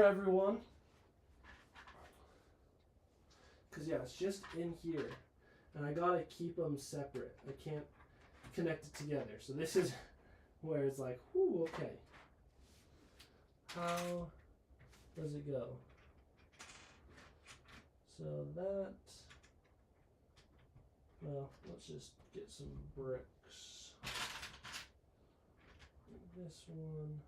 everyone. Cause yeah, it's just in here, and I gotta keep them separate. I can't connect it together. So this is where it's like, whew, okay. How does it go? So that, well, let's just get some bricks. This one.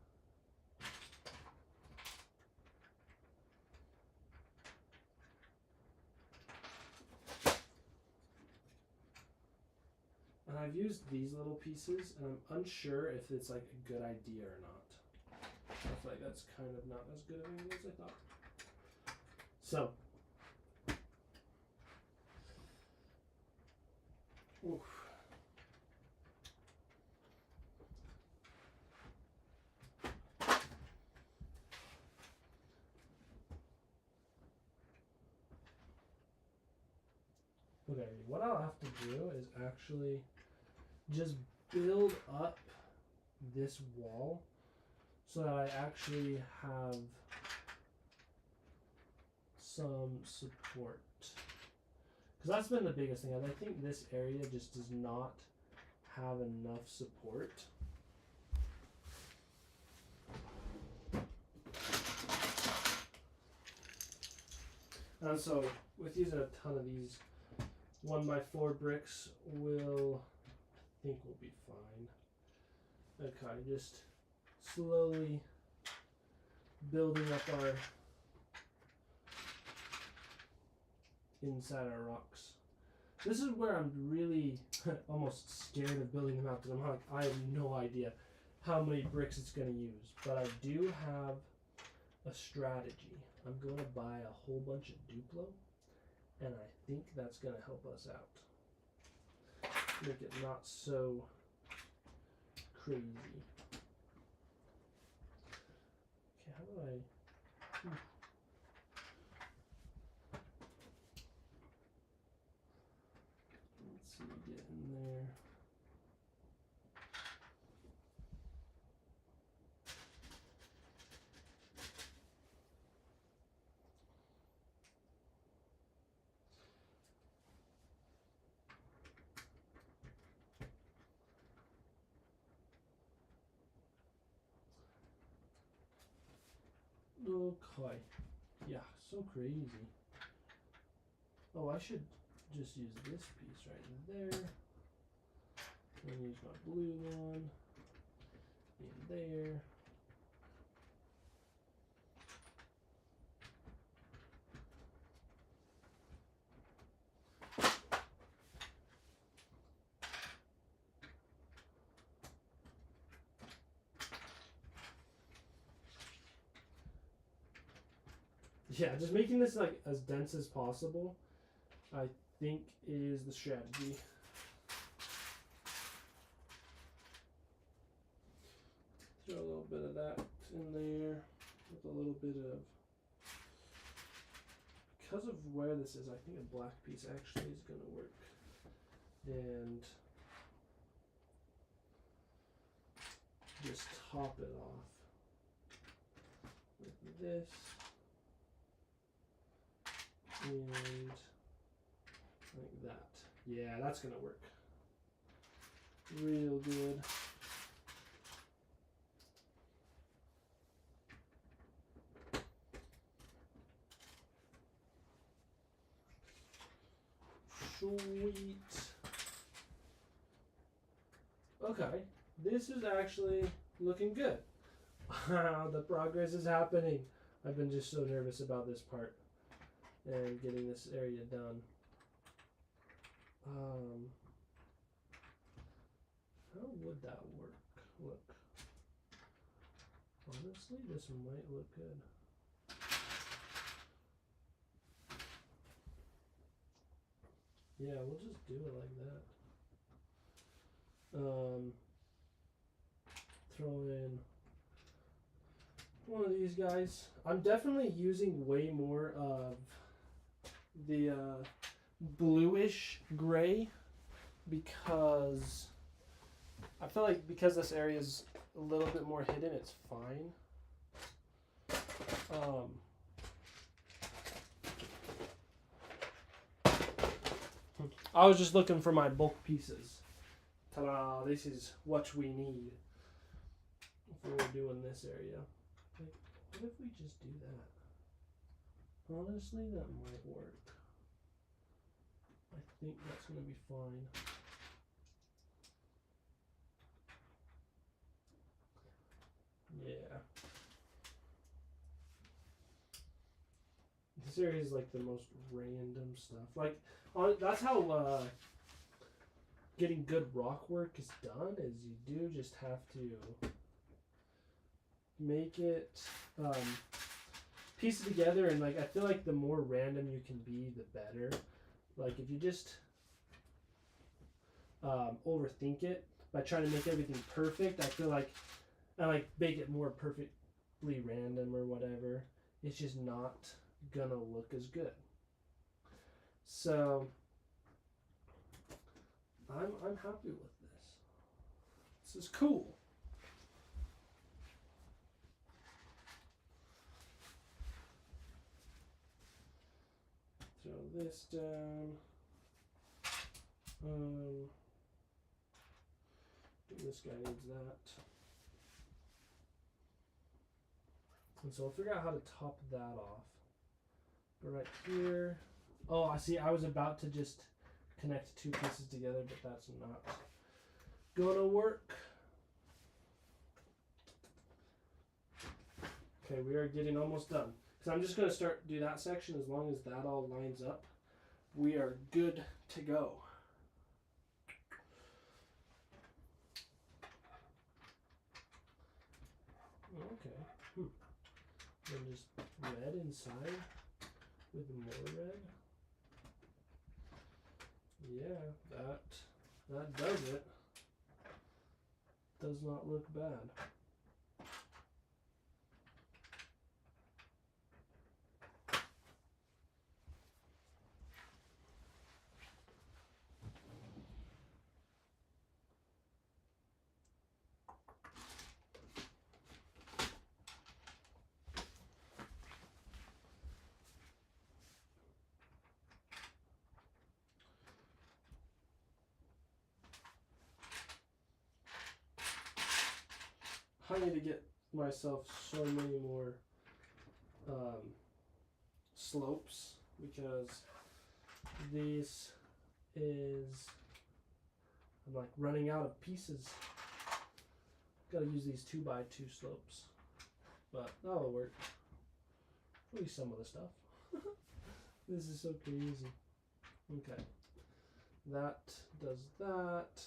And I've used these little pieces, and I'm unsure if it's like a good idea or not. I feel like that's kind of not as good of an angle as I thought. So, oof. Okay, what I'll have to do is actually just build up this wall so that I actually have some support. Because that's been the biggest thing. I think this area just does not have enough support. And so with using a ton of these 1x4 bricks will, I think will be fine. Okay, just slowly building up our inside our rocks. This is where I'm really almost scared of building them out, because I'm like, I have no idea how many bricks it's going to use. But I do have a strategy. I'm going to buy a whole bunch of Duplo, and I think that's going to help us out. Make it not so crazy. Okay, how do I... Let's see, get in there. Okay. Yeah, so crazy. Oh, I should just use this piece right there. And use my blue one in there. Yeah, just making this like as dense as possible, I think is the strategy. Throw a little bit of that in there with a little bit of, because of where this is, I think a black piece actually is going to work. And just top it off with this. And like that. Yeah, that's gonna work real good. Sweet. Okay, this is actually looking good. The progress is happening. I've been just so nervous about this part and getting this area done. How would that work? Look. Honestly, this might look good. Yeah, we'll just do it like that. Throw in one of these guys. I'm definitely using way more of the bluish gray because I feel like because this area is a little bit more hidden, it's fine. I was just looking for my bulk pieces. Ta-da! This is what we need if we're doing this area. Like, what if we just do that? Honestly, that might work. I think that's going to be fine. Yeah. This area is like the most random stuff. Like, that's how getting good rock work is done, is you do just have to make it, piece it together, and like I feel like the more random you can be, the better. Like if you just overthink it by trying to make everything perfect, I feel like I like make it more perfectly random or whatever. It's just not gonna look as good. So I'm happy with this. This is cool. Throw this down. This guy needs that. And so I'll figure out how to top that off. But right here, oh, I see. I was about to just connect two pieces together, but that's not gonna work. Okay, we are getting almost done. So I'm just gonna do that section. As long as that all lines up, we are good to go. Okay. And just red inside with more red. Yeah, that does it. Does not look bad. I need to get myself so many more slopes because this is, I'm like running out of pieces. Gotta use these 2x2 slopes, but that'll work. At least some of the stuff. This is so crazy. Okay, that does that.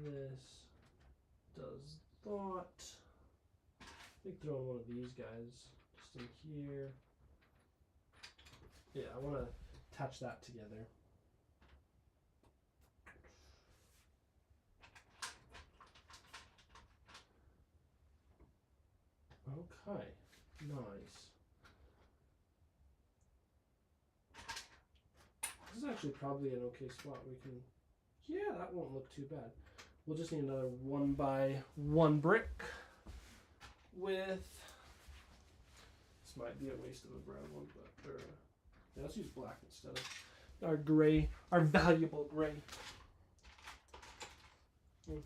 This does that. I think throwing one of these guys just in here. Yeah, I want to attach that together. Okay, nice. This is actually probably an okay spot. We can, yeah, that won't look too bad. We'll just need another 1x1 brick with, this might be a waste of a brown one, but yeah, let's use black instead of our gray, our valuable gray.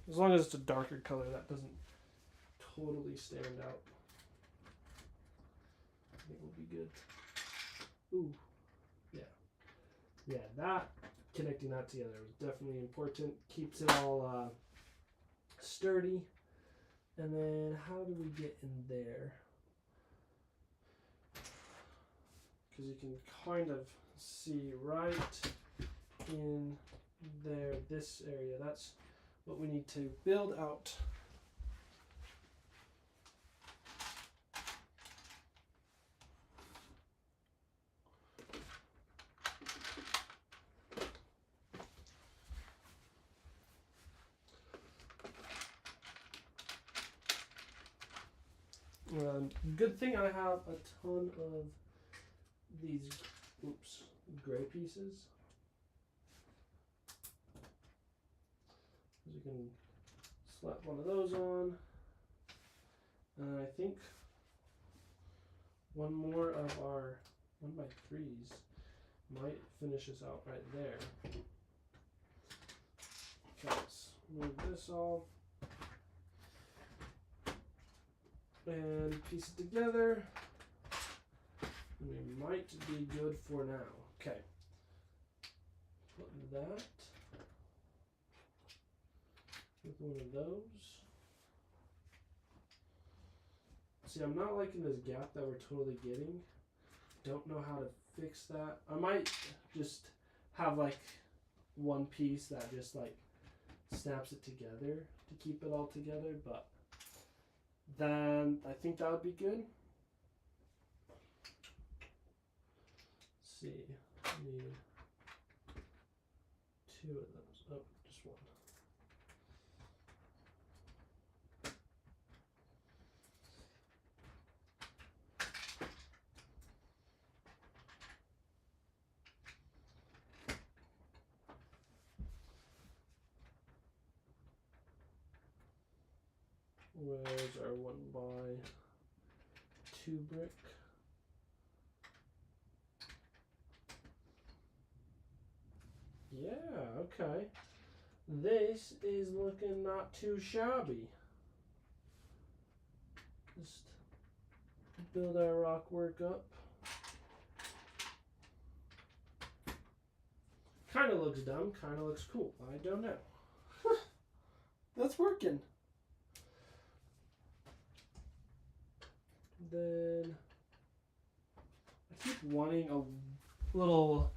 As long as it's a darker color, that doesn't totally stand out. I think we'll be good. Ooh, yeah. Yeah, that, connecting that together was definitely important. Keeps it all sturdy. And then how do we get in there? Because you can kind of see right in there, this area. That's what we need to build out. Good thing I have a ton of these, gray pieces. You can slap one of those on. And I think one more of our 1x3s might finish us out right there. Okay, let's move this all. And piece it together. And we might be good for now. Okay. Put that with one of those. See, I'm not liking this gap that we're totally getting. Don't know how to fix that. I might just have like one piece that just like snaps it together to keep it all together, but then I think that would be good. Let's see, I need 2 of those. Oh, just one. Where's our 1x2 brick? Yeah, okay. This is looking not too shabby. Just build our rock work up. Kind of looks dumb, kind of looks cool. I don't know. That's working. Then I keep wanting a little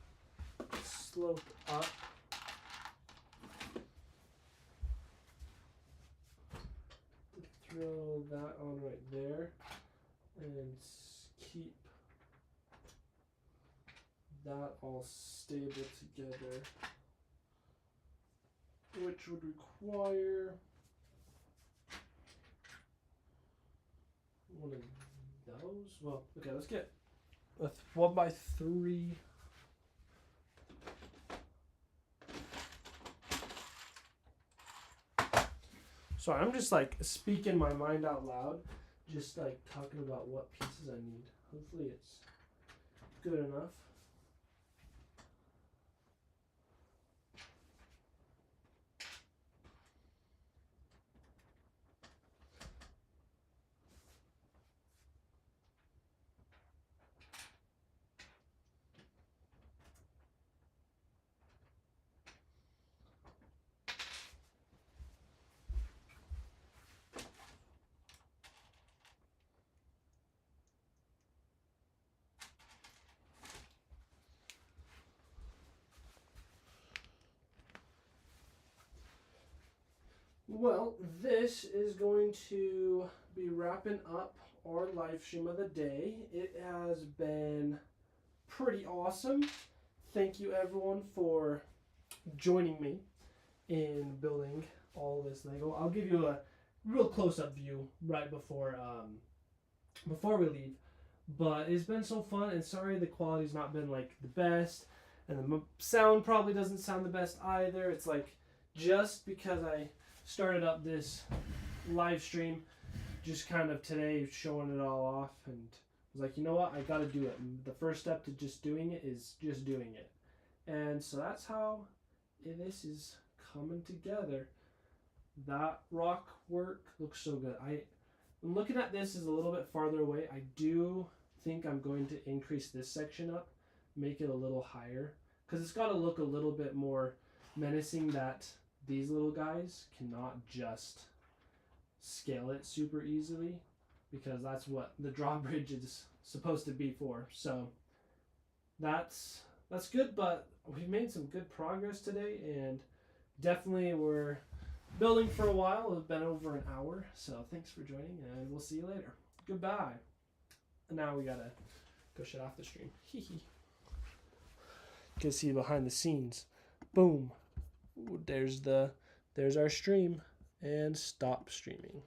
slope up. Throw that on right there and keep that all stable together, which would require one of those. Well, okay, let's get a 1x3. Sorry, I'm just like speaking my mind out loud, just like talking about what pieces I need. Hopefully it's good enough. Well, this is going to be wrapping up our live stream of the day. It has been pretty awesome. Thank you everyone for joining me in building all this Lego. I'll give you a real close-up view right before we leave. But it's been so fun, and sorry the quality's not been like the best, and the sound probably doesn't sound the best either. It's like just because I started up this live stream just kind of today showing it all off, and was like, you know what, I gotta do it. And the first step to just doing it is just doing it. And so that's how this is coming together. That rock work looks so good. I'm looking at this is a little bit farther away. I do think I'm going to increase this section up, make it a little higher, because it's got to look a little bit more menacing that these little guys cannot just scale it super easily, because that's what the drawbridge is supposed to be for. So that's good, but we've made some good progress today, and definitely we're building for a while. It's been over an hour, so thanks for joining, and we'll see you later. Goodbye. And now we gotta go shut off the stream. Hee hee. You can see behind the scenes. Boom. There's our stream, and stop streaming.